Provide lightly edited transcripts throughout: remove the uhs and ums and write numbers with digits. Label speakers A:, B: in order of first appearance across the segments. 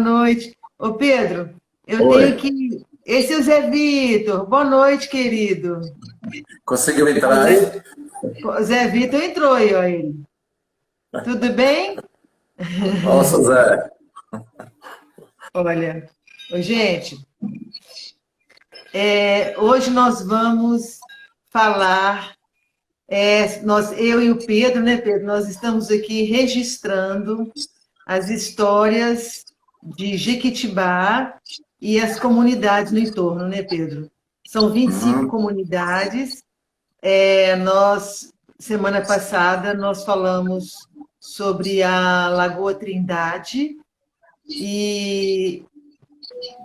A: noite. Ô, Pedro, eu
B: Oi,
A: tenho que. Esse é o Zé Vitor. Boa noite, querido.
B: conseguiu
A: O
B: entrar
A: Zé,
B: aí?
A: o Zé Vitor entrou aí, ó, ele. Tudo bem?
B: Nossa, Zé.
A: Olha, ô, gente, hoje nós vamos falar. Eu e o Pedro, né, Pedro? Nós estamos aqui registrando as histórias de Jequitibá e as comunidades no entorno, né, Pedro? São 25
B: Uhum.
A: comunidades. Semana passada, nós falamos sobre a Lagoa Trindade e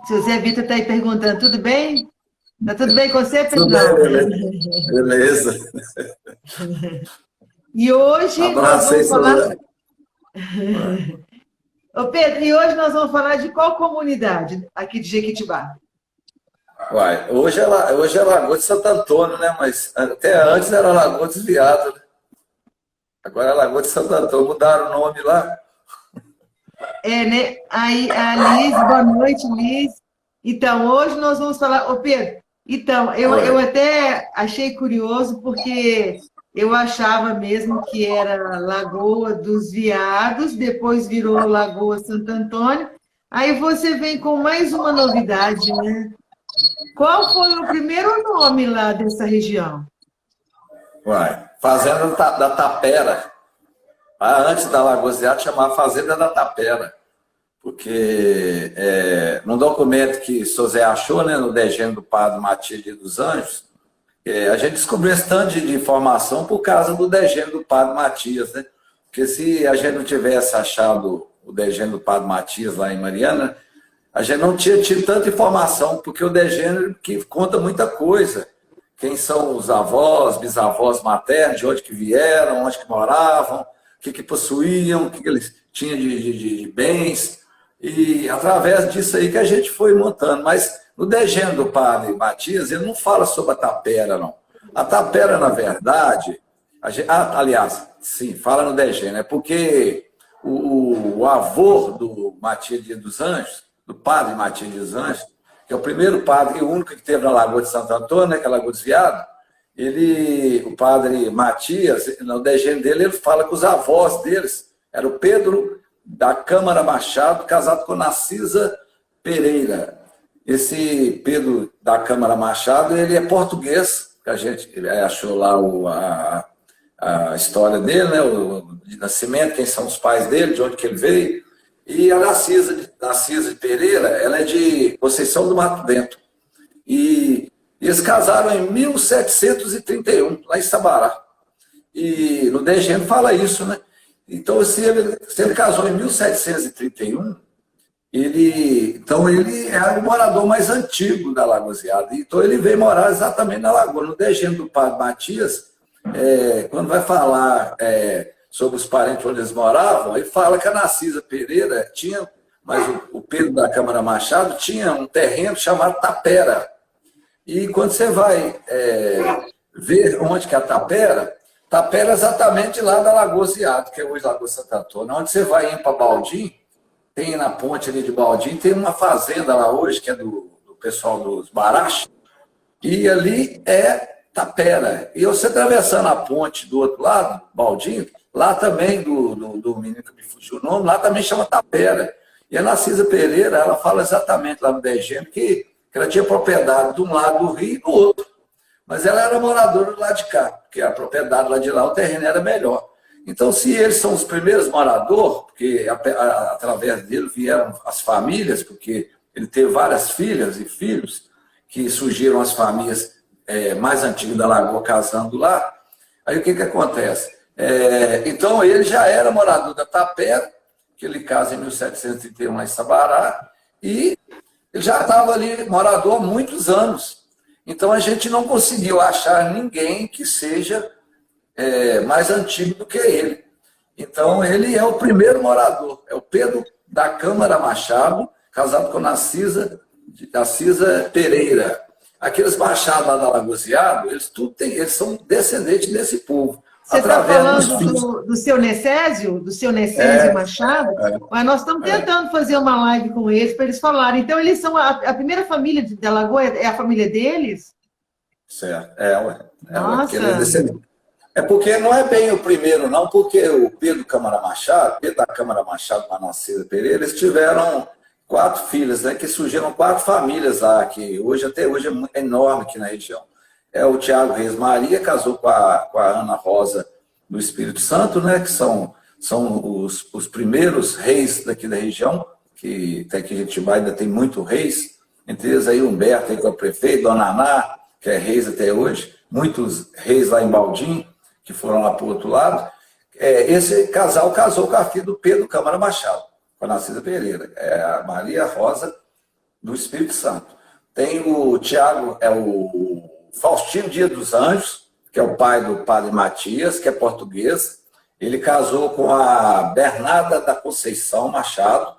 A: seu Zé Vitor está aí perguntando, tudo bem? Tá tudo bem com você,
B: Tudo bem,
A: Pedrão?
B: beleza? Beleza.
A: E hoje nós
B: Abraço aí,
A: vamos
B: seu
A: falar.
B: Zé.
A: Ô Pedro, e hoje nós vamos falar de qual comunidade aqui de Jequitibá?
B: Uai, hoje é Lagoa de Santo Antônio, né? Mas até antes era Lagoa Desviado, né? Agora é Lagoa de Santo Antônio. Mudaram o nome lá.
A: Né? Aí, a Liz, boa noite, Liz. Então, hoje nós vamos falar. Ô, Pedro, então, eu
B: Oi.
A: até achei curioso, porque eu achava mesmo que era Lagoa dos Veados, depois virou Lagoa Santo Antônio. Aí você vem com mais uma novidade, né? Qual foi o primeiro nome lá dessa região?
B: Uai. Fazenda da Tapera. Antes da Lagoa Desviado chamava Fazenda da Tapera. Porque num documento que o seu Zé achou, né, no degênio do padre Matias dos Anjos, a gente descobriu esse tanto de informação por causa do degênio do padre Matias, né? Porque se a gente não tivesse achado o degênio do padre Matias lá em Mariana, a gente não tinha tido tanta informação, porque o degênio que conta muita coisa. Quem são os avós, bisavós maternos, de onde que vieram, onde que moravam, o que possuíam, o que eles tinham de bens. E através disso aí que a gente foi montando. Mas no degênio do padre Matias, ele não fala sobre a tapera, não. A tapera, na verdade, aliás, sim, fala no degênio, é porque o avô do Matias dos Anjos, do padre Matias dos Anjos, que é o primeiro padre e o único que teve na Lagoa de Santo Antônio, né, que é a Lagoa Desviado, o padre Matias, no degênio dele, ele fala que os avós deles eram o Pedro da Câmara Machado, casado com Narcisa Pereira. Esse Pedro da Câmara Machado, ele é português, que a gente achou lá a história dele, né, o de nascimento, quem são os pais dele, de onde que ele veio. E a Narcisa Pereira, ela é de Conceição do Mato Dentro. E eles casaram em 1731, lá em Sabará. E no degênio fala isso, né? Então, se ele casou em 1731, então ele é o morador mais antigo da Lagoa Desviado. Então, ele veio morar exatamente na Lagoa. No degênio do padre Matias, quando vai falar sobre os parentes onde eles moravam, ele fala que a Narcisa Pereira tinha, mas o Pedro da Câmara Machado tinha um terreno chamado Tapera. E quando você vai ver onde que é a Tapera, Tapera é exatamente lá da Lagoa Desviado, que é hoje Lagoa Santo Antônio. Onde você vai ir para Baldim, tem na ponte ali de Baldim, tem uma fazenda lá hoje, que é do pessoal dos Baraches, e ali é Tapera. E você atravessando a ponte do outro lado, Baldim, lá também do menino que me fugiu o nome, lá também chama Tapera. E a Narcisa Pereira, ela fala exatamente lá no degênio que ela tinha propriedade de um lado do rio e do outro. Mas ela era moradora do lado de cá, porque a propriedade lá de lá, o terreno era melhor. Então, se eles são os primeiros moradores, porque através dele vieram as famílias, porque ele teve várias filhas e filhos, que surgiram as famílias mais antigas da Lagoa casando lá, aí o que acontece? Então, ele já era morador da Tapera, que ele casa em 1731 lá em Sabará, e ele já estava ali morador há muitos anos. Então, a gente não conseguiu achar ninguém que seja mais antigo do que ele. Então, ele é o primeiro morador, é o Pedro da Câmara Machado, casado com Narcisa Pereira. Aqueles Machados lá da Lagoa Desviado, eles são descendentes desse povo.
A: Você está
B: através
A: falando
B: dos filhos.
A: do seu Necésio? Do seu Necésio Machado? Mas nós estamos tentando fazer uma live com eles para eles falarem. Então, eles são a primeira família de Alagoas, é a família deles?
B: Certo. Ué.
A: Nossa!
B: É porque não é bem o primeiro, não, porque o Pedro da Câmara Machado, Manacisa Pereira, eles tiveram 4 filhas, né, que surgiram 4 famílias lá, que até hoje é enorme aqui na região. O Tiago Reis Maria casou com a Ana Rosa do Espírito Santo, né, que são os primeiros reis daqui da região, que até que a gente vai, ainda tem muito reis, entre eles aí Humberto, aí, que é o prefeito, Dona Aná, que é reis até hoje, muitos reis lá em Baldim, que foram lá para o outro lado. Esse casal casou com a filha do Pedro Câmara Machado, com a Narcisa Pereira, a Maria Rosa do Espírito Santo. Tem o Tiago, o Faustino Dias dos Anjos, que é o pai do padre Matias, que é português. Ele casou com a Bernarda da Conceição Machado,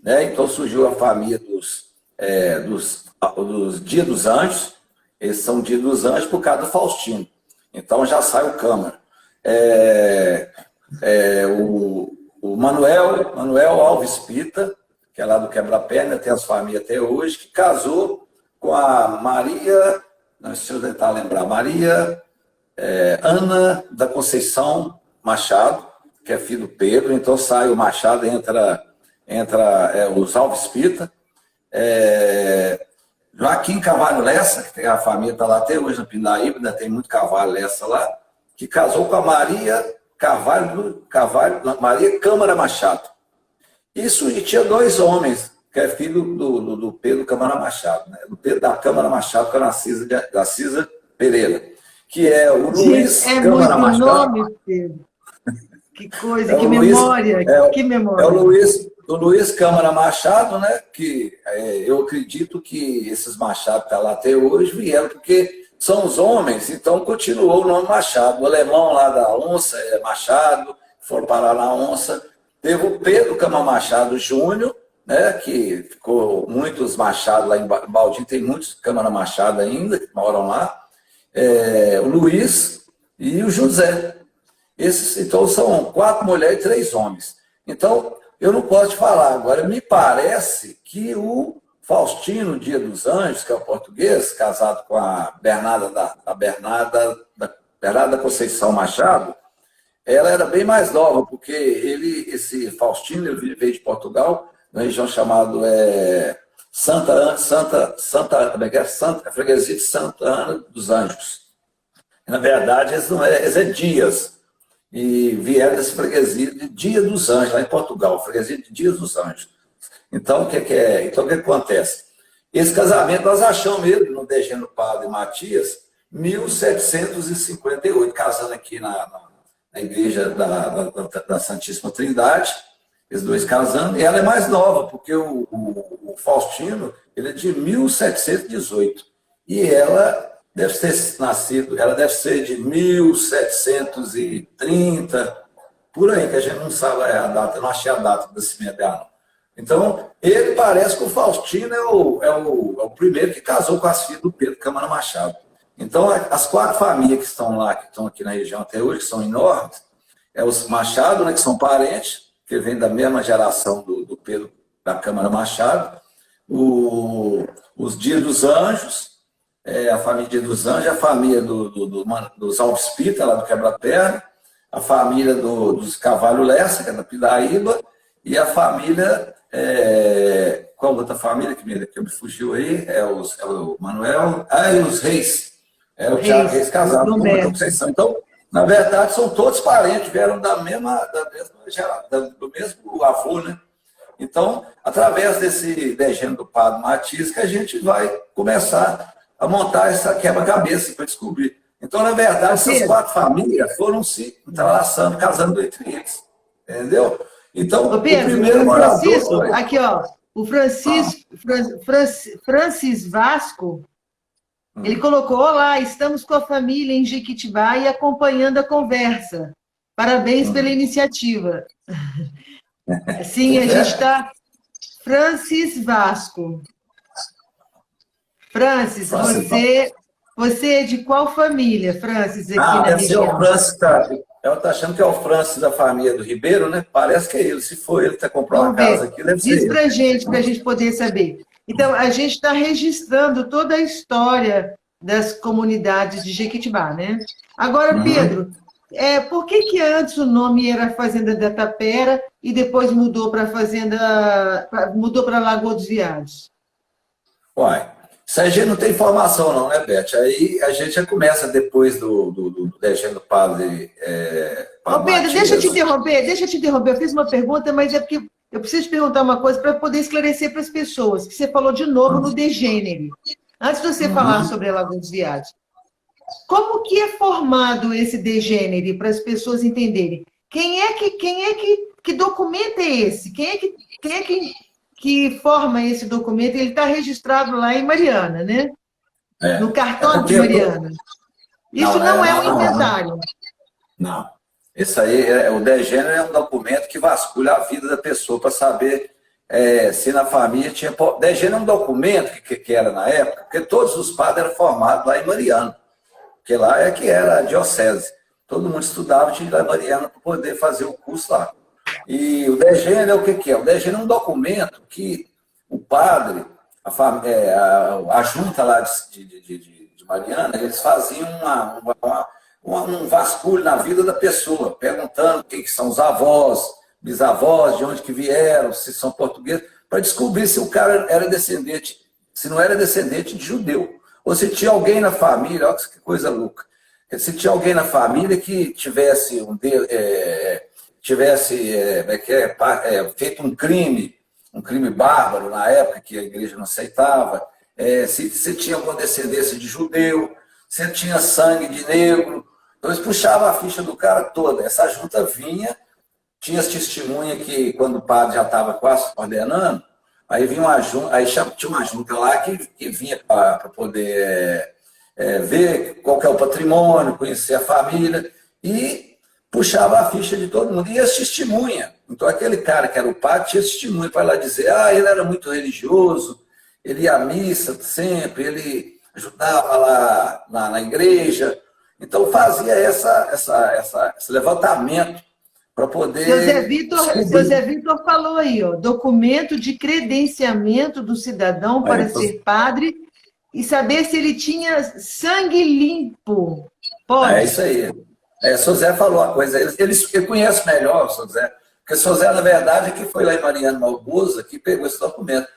B: né? Então surgiu a família dos Dias dos Anjos. Eles são Dias dos Anjos por causa do Faustino. Então já sai o Câmara. O Manuel Alves Pita, que é lá do Quebra-Perna, tem as famílias até hoje, que casou com a Maria, não sei se eu tentar lembrar, Maria Ana da Conceição Machado, que é filho do Pedro. Então sai o Machado, entra os Alves Pita. Joaquim Carvalho Lessa, que tem a família, está lá até hoje na Pindaíba, ainda tem muito Carvalho Lessa lá, que casou com a Maria Maria Câmara Machado. Isso, e tinha 2 homens, que é filho do Pedro Câmara Machado, né? Do Pedro da Câmara Machado, com a Narcisa Pereira, que é o Luiz Câmara Machado.
A: Nome, Pedro. Que coisa, que memória, que memória.
B: O Luiz Câmara Machado, né, que eu acredito que esses Machado que estão lá até hoje vieram porque são os homens, então continuou o nome Machado. O alemão lá da Onça é Machado, foram parar na Onça. Teve o Pedro Câmara Machado Júnior, né, que ficou muitos Machado lá em Baldim, tem muitos Câmara Machado ainda que moram lá. O Luiz e o José. Esses, então, são 4 mulheres e 3 homens. Então, eu não posso te falar agora. Me parece que o Faustino Dia dos Anjos, que é o português, casado com a Bernarda da Conceição Machado, ela era bem mais nova, porque esse Faustino, ele veio de Portugal, na região chamada Freguesia de Santa Ana dos Anjos. Na verdade, eles é Dias. E vieram dessa freguesia de Dia dos Anjos, lá em Portugal, freguesia de Dias dos Anjos. Então, o que acontece? Esse casamento nós achamos mesmo no Degeno Padre Matias, 1758, casando aqui na igreja da Santíssima Trindade, esses 2 casando, e ela é mais nova, porque o Faustino, ele é de 1718, e ela deve ser de 1730, por aí, que a gente não sabe a data, eu não achei a data do nascimento dela, não. Então, ele parece que o Faustino é o primeiro que casou com as filhas do Pedro Câmara Machado. Então, as 4 famílias que estão lá, que estão aqui na região até hoje, que são enormes, os Machado, né, que são parentes, que vêm da mesma geração do Pedro da Câmara Machado, os Dias dos Anjos, a família Dia dos Anjos, a família dos Alves Pita, lá do Quebra-Perna, a família dos Carvalho Lessa, que é da Pindaíba, e a família, qual outra família que me fugiu aí? O Manuel, e os Reis, o Tiago Reis casado com a Conceição. Então, na verdade, são todos parentes, vieram do mesmo avô, né? Então, através desse Degeno do Padre Matias, que a gente vai começar a montar essa quebra-cabeça para descobrir. Então, na verdade, essas 4 famílias foram se entrelaçando, casando entre eles. Entendeu? Então,
A: Pedro,
B: o primeiro morador...
A: Aqui, ó, o Francis Vasco, ele colocou: olá, estamos com a família em Jequitibá e acompanhando a conversa. Parabéns pela iniciativa. Sim, a gente está... Francis Vasco. Francis, você é de qual família, Francis, aqui na região?
B: O Francis Eu estou achando que é o Francis da família do Ribeiro, né? Parece que é ele. Se for ele que está comprando uma casa aqui, deve ser
A: Diz
B: ele.
A: para a gente poder saber. Então, a gente está registrando toda a história das comunidades de Jequitibá, né? Agora, Pedro, por que antes o nome era Fazenda da Tapera e depois mudou para mudou para Lagoa dos Veados?
B: Uai, isso aí a gente não tem informação não, né, Beth? Aí a gente já começa depois do legenda do padre,
A: Ô,
B: padre
A: Pedro,
B: Matias.
A: deixa eu te interromper. Eu fiz uma pergunta, mas é porque eu preciso te perguntar uma coisa para poder esclarecer para as pessoas, que você falou de novo no degênere. Antes de você falar sobre a Lagoa dos Veados, como que é formado esse degênere para as pessoas entenderem? Que documento é esse? Que forma esse documento? Ele está registrado lá em Mariana, né? No cartório de Mariana. Isso não é um inventário.
B: Não. Isso aí, o degênero é um documento que vasculha a vida da pessoa para saber se na família tinha... Degênero é um documento que era na época, porque todos os padres eram formados lá em Mariana, porque lá é que era a diocese. Todo mundo estudava, tinha que ir lá em Mariana para poder fazer o curso lá. E o degênero é o que é? O degênero é um documento que o padre, a junta lá de Mariana, eles faziam um vasculho na vida da pessoa, perguntando quem que são os avós, bisavós, de onde que vieram, se são portugueses, para descobrir se o cara era descendente, se não era descendente de judeu, ou se tinha alguém na família, olha que coisa louca, se tinha alguém na família que tivesse feito um crime bárbaro na época que a igreja não aceitava, se tinha alguma descendência de judeu, se tinha sangue de negro. Então eles puxavam a ficha do cara toda. Essa junta vinha, tinha as testemunhas que quando o padre já estava quase ordenando, aí vinha uma junta, aí tinha uma junta lá que vinha para poder ver qual que é o patrimônio, conhecer a família, e puxava a ficha de todo mundo. E as testemunhas. Então aquele cara que era o padre tinha testemunha para lá dizer, ele era muito religioso, ele ia à missa sempre, ele ajudava lá na igreja. Então fazia esse levantamento para poder...
A: Seu Zé Vitor falou aí, documento de credenciamento do cidadão para ser padre e saber se ele tinha sangue limpo. Pode?
B: É isso aí. O seu Zé falou a coisa. Ele conhece melhor o seu Zé, porque o seu Zé, na verdade, é que foi lá em Mariana Malbusa que pegou esse documento.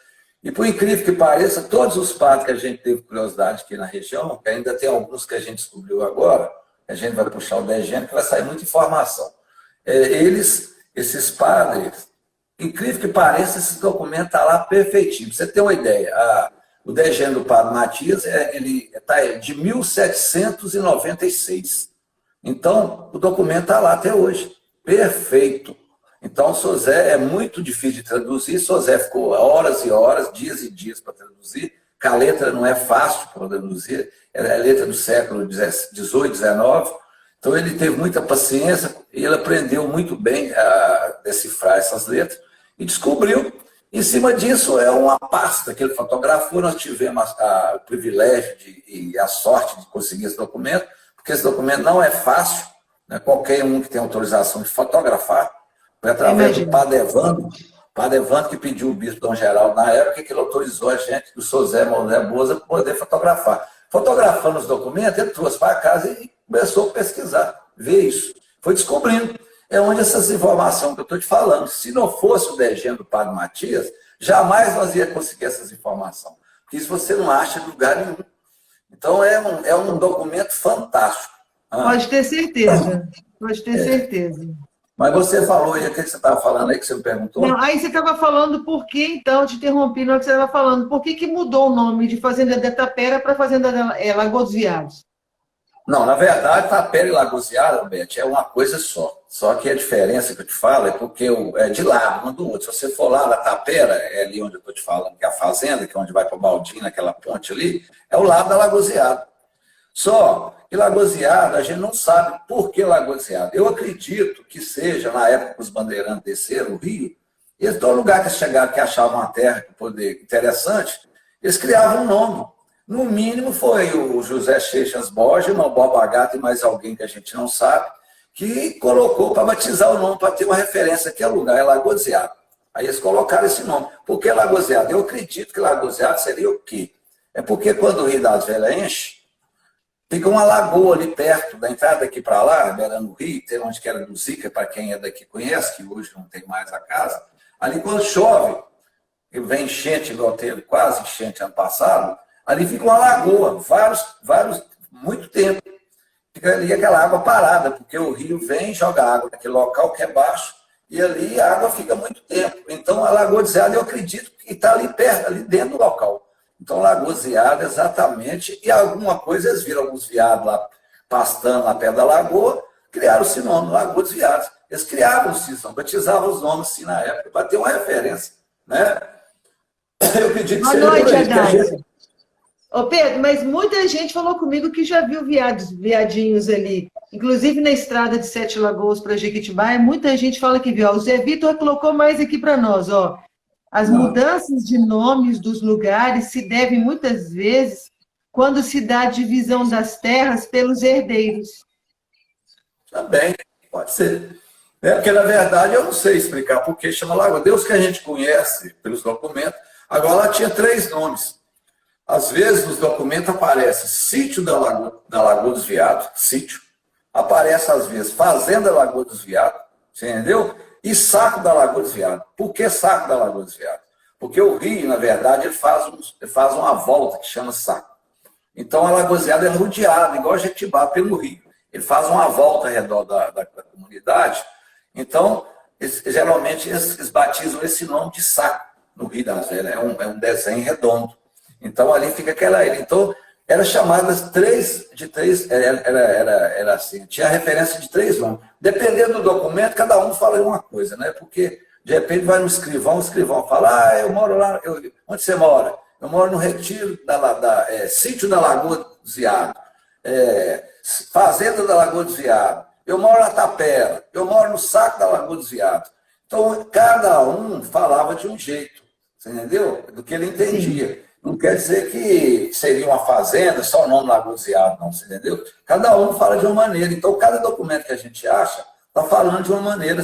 B: E, por incrível que pareça, todos os padres que a gente teve curiosidade aqui na região, que ainda tem alguns que a gente descobriu agora, a gente vai puxar o degênero, que vai sair muita informação. Esses padres, incrível que pareça, esse documento está lá perfeitinho. Pra você ter uma ideia, o degênero do padre Matias ele está de 1796. Então, o documento está lá até hoje. Perfeito. Então, o seu Zé é muito difícil de traduzir. O seu Zé ficou horas e horas, dias e dias para traduzir, porque a letra não é fácil para traduzir. Ela é a letra do século XVIII, XIX. Então, ele teve muita paciência e ele aprendeu muito bem a decifrar essas letras e descobriu. Em cima disso, é uma pasta que ele fotografou. Nós tivemos o privilégio e a sorte de conseguir esse documento, porque esse documento não é fácil, né? Qualquer um que tem autorização de fotografar, foi através do Padre Evandro que pediu o bispo Dom Geraldo na época, que ele autorizou a gente, o seu Zé Manuel Boza, para poder fotografar. Fotografando os documentos, ele trouxe para casa e começou a pesquisar, ver isso. Foi descobrindo. É onde essas informações que eu estou te falando. Se não fosse o degênero do Padre Matias, jamais nós ia conseguir essas informações. Porque isso você não acha em lugar nenhum. Então, é um documento fantástico.
A: Pode ter certeza. Pode ter certeza.
B: Mas você falou, e o que você estava falando aí, que você me perguntou?
A: Não, aí você estava falando por que, então, te interrompi na hora que você estava falando, por que mudou o nome de Fazenda da Tapera para Fazenda Lagoa dos Veados?
B: Não, na verdade, Tapera e Lagoa dos Veados, Beth, é uma coisa só. Só que a diferença que eu te falo é porque é de lado, um do outro. Se você for lá na Tapera, é ali onde eu estou te falando, que é a fazenda, que é onde vai para o Baldinho, naquela ponte ali, é o lado da Lagoa dos Veados. Só que Lagoa dos Veados, a gente não sabe por que Lagoa dos Veados. Eu acredito que seja, na época que os bandeirantes desceram o rio, eles, todo lugar que chegaram, que achavam uma terra que poder interessante, eles criavam um nome. No mínimo foi o José Seixas Borges, o Boba Gato e mais alguém que a gente não sabe, que colocou para batizar o nome, para ter uma referência. Que é o lugar, é Lagoziado. Aí eles colocaram esse nome. Por que Lagoziado? Eu acredito que Lagoziado seria o quê? É porque quando o Rio das Velhas enche, fica uma lagoa ali perto da entrada daqui para lá, beirando o rio, tem onde que era do Zica, para quem é daqui conhece, que hoje não tem mais a casa. Ali quando chove, e vem enchente, igual teve quase enchente ano passado, ali fica uma lagoa, muito tempo. Fica ali aquela água parada, porque o rio vem e joga água naquele local que é baixo, e ali a água fica muito tempo. Então a Lagoa de Zeada, eu acredito que está ali perto, ali dentro do local. Então, Lagoziada, exatamente, e alguma coisa, eles viram alguns veados lá pastando na perto da lagoa, criaram esse nome, Lagoa dos Veados. Eles criavam os nomes, batizavam os nomes assim na época, para ter uma referência. Né? Eu acredito que
A: Boa
B: seja
A: noite,
B: por aí.
A: Adácio. Ô, Pedro, mas muita gente falou comigo que já viu viadinhos ali. Inclusive na estrada de Sete Lagoas para Jequitibá, muita gente fala que viu. Ó, o Zé Vitor colocou mais aqui para nós, ó. As mudanças de nomes dos lugares se devem muitas vezes quando se dá a divisão das terras pelos herdeiros.
B: Também, pode ser. Porque, na verdade, eu não sei explicar por que chama Lagoa. Deus que a gente conhece pelos documentos. Agora, lá tinha 3 nomes. Às vezes, nos documentos aparece Sítio da Lagoa dos Veados, sítio. Aparece, às vezes, Fazenda Lagoa dos Veados, você entendeu? E Saco da Lagoa dos Veados. Por que Saco da Lagoa dos Veados? Porque o rio, na verdade, ele faz uma volta que chama Saco. Então, a Lagoziada é rodeada, igual a Jequitibá, pelo rio. Ele faz uma volta ao redor da comunidade. Então, geralmente, eles batizam esse nome de Saco no Rio das Velhas. É um desenho redondo. Então, ali fica aquela ilha. Então, era chamada era assim, tinha referência de 3 nomes. Dependendo do documento, cada um fala uma coisa, né? Porque, de repente, vai no escrivão, o escrivão fala, eu moro lá, onde você mora? Eu moro no Retiro, Sítio da Lagoa dos Veados, Fazenda da Lagoa dos Veados, eu moro na Tapera, eu moro no Saco da Lagoa dos Veados. Então, cada um falava de um jeito, você entendeu? Do que ele entendia. Sim. Não quer dizer que seria uma fazenda, só o nome Lagoziado, não, você entendeu? Cada um fala de uma maneira. Então, cada documento que a gente acha está falando de uma maneira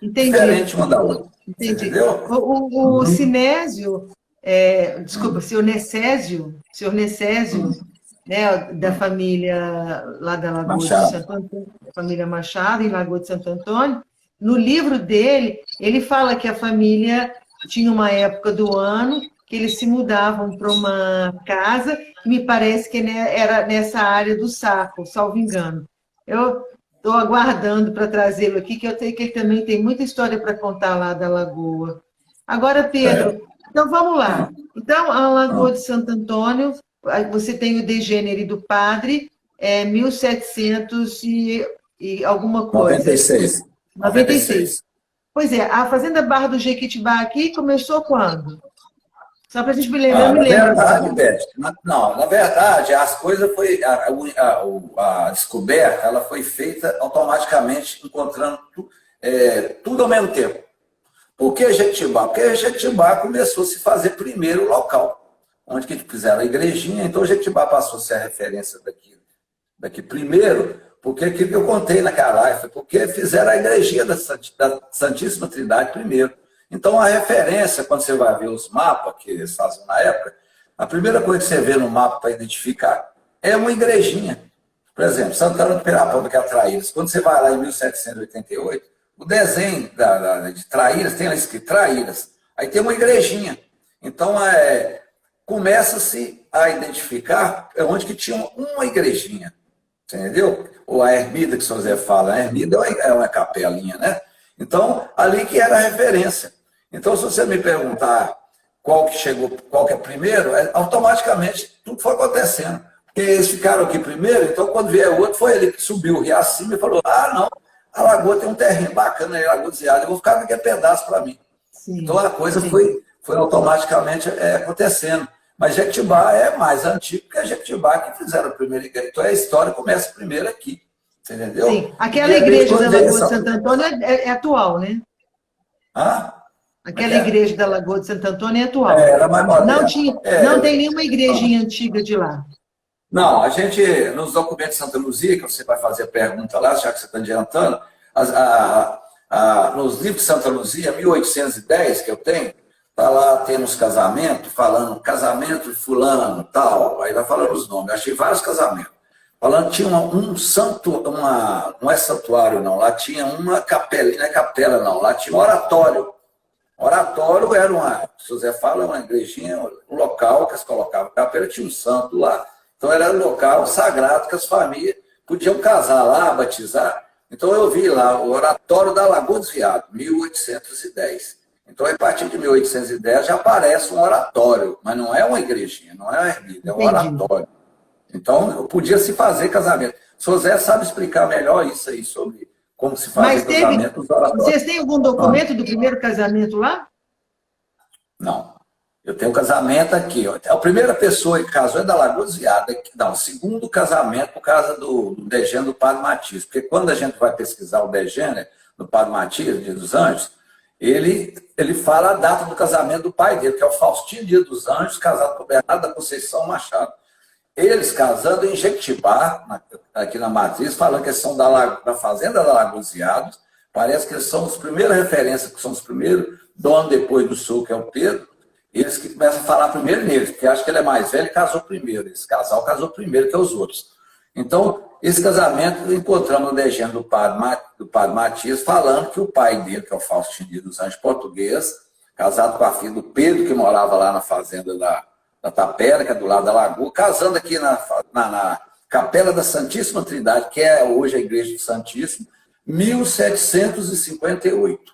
B: diferente uma da outra.
A: Entendi.
B: Entendeu?
A: O Sinésio, desculpa, senhor Necésio, né, da família lá da Lagoa de Santo Antônio, da família Machado, em Lagoa de Santo Antônio, no livro dele, ele fala que a família tinha uma época do ano que eles se mudavam para uma casa, que me parece que era nessa área do Saco, salvo engano. Eu estou aguardando para trazê-lo aqui, que eu sei que ele também tem muita história para contar lá da Lagoa. Agora, Pedro, então vamos lá. Então, a Lagoa de Santo Antônio, você tem o degênere do padre, 1700 e alguma coisa. 96. Pois é, a Fazenda Barra do Jequitibá aqui começou quando? Só para a gente me lembrar.
B: Na verdade, as coisas foi. A descoberta ela foi feita automaticamente, encontrando tudo ao mesmo tempo. Por que Jequitibá? Porque Jequitibá começou a se fazer primeiro o local, onde que fizeram a igrejinha, então Jequitibá passou a ser a referência daqui primeiro, porque aquilo que eu contei naquela live foi porque fizeram a igrejinha da Santíssima Trindade primeiro. Então, a referência, quando você vai ver os mapas que eles faziam na época, a primeira coisa que você vê no mapa para identificar é uma igrejinha. Por exemplo, Santana do Pirapamba, que é a Traíras. Quando você vai lá em 1788, o desenho de Traíras, tem lá escrito Traíras. Aí tem uma igrejinha. Então, começa-se a identificar onde que tinha uma igrejinha. Você entendeu? Ou a ermida que o São José fala. A ermida é uma capelinha, né? Então, ali que era a referência. Então, se você me perguntar qual que é primeiro, automaticamente tudo foi acontecendo. Porque eles ficaram aqui primeiro, então quando vier o outro, foi ele que subiu o rio acima e falou, não, a lagoa tem um terreno bacana aí, Lagoa de Zeada, eu vou ficar com aquele pedaço para mim. Sim, então a coisa foi automaticamente acontecendo. Mas Jequitibá é mais antigo que a Jequitibá que fizeram a primeira igreja. Então a história começa primeiro aqui. Você entendeu?
A: Sim, aquela igreja da Lagoa de Santo Antônio é atual, né? Aquela igreja da Lagoa de Santo Antônio é atual.
B: Era mais moderna.
A: Não tem nenhuma igrejinha antiga de lá.
B: Não, a gente, nos documentos de Santa Luzia, que você vai fazer a pergunta lá, já que você está adiantando, nos livros de Santa Luzia, 1810, que eu tenho, está lá tendo os casamentos, falando casamento de fulano, tal, aí vai falando os nomes. Eu achei vários casamentos. Falando, tinha um santo, não é santuário, não, lá tinha uma capela, não é capela, não, lá tinha um oratório. Oratório era se José fala, uma igrejinha, um local que eles colocavam capela, tinha um santo lá. Então era um local sagrado que as famílias podiam casar lá, batizar. Então eu vi lá o Oratório da Lagoa dos Veados, 1810. Então, a partir de 1810 já aparece um oratório, mas não é uma igrejinha, não é uma ermida, é um oratório. Então, podia se fazer casamento. O José sabe explicar melhor isso aí, sobre como se faz casamento nos oratórios.
A: Vocês têm algum documento do primeiro casamento lá?
B: Não. Eu tenho um casamento aqui. Ó. A primeira pessoa que casou é da Lagoa dos Veados. Não, o segundo casamento por causa do Degênero do Padre Matias. Porque quando a gente vai pesquisar o Degênero do Padre Matias, Dia dos Anjos, ele fala a data do casamento do pai dele, que é o Faustinho Dia dos Anjos, casado com o Bernardo da Conceição Machado. Eles casando em Jequitibá, aqui na Matriz, falando que eles são da fazenda da Lagoa dos Veados. Parece que eles são os primeiros referências, que são os primeiros donos depois do Sul, que é o Pedro. Eles que começam a falar primeiro neles, porque acham que ele é mais velho e casou primeiro. Esse casal casou primeiro que os outros. Então, esse casamento, encontramos no legenda do padre Matias, falando que o pai dele, que é o Faustinho Dia dos Anjos português, casado com a filha do Pedro, que morava lá na fazenda da Tapera, que é do lado da Lagoa, casando aqui na Capela da Santíssima Trindade, que é hoje a Igreja do Santíssimo, 1758.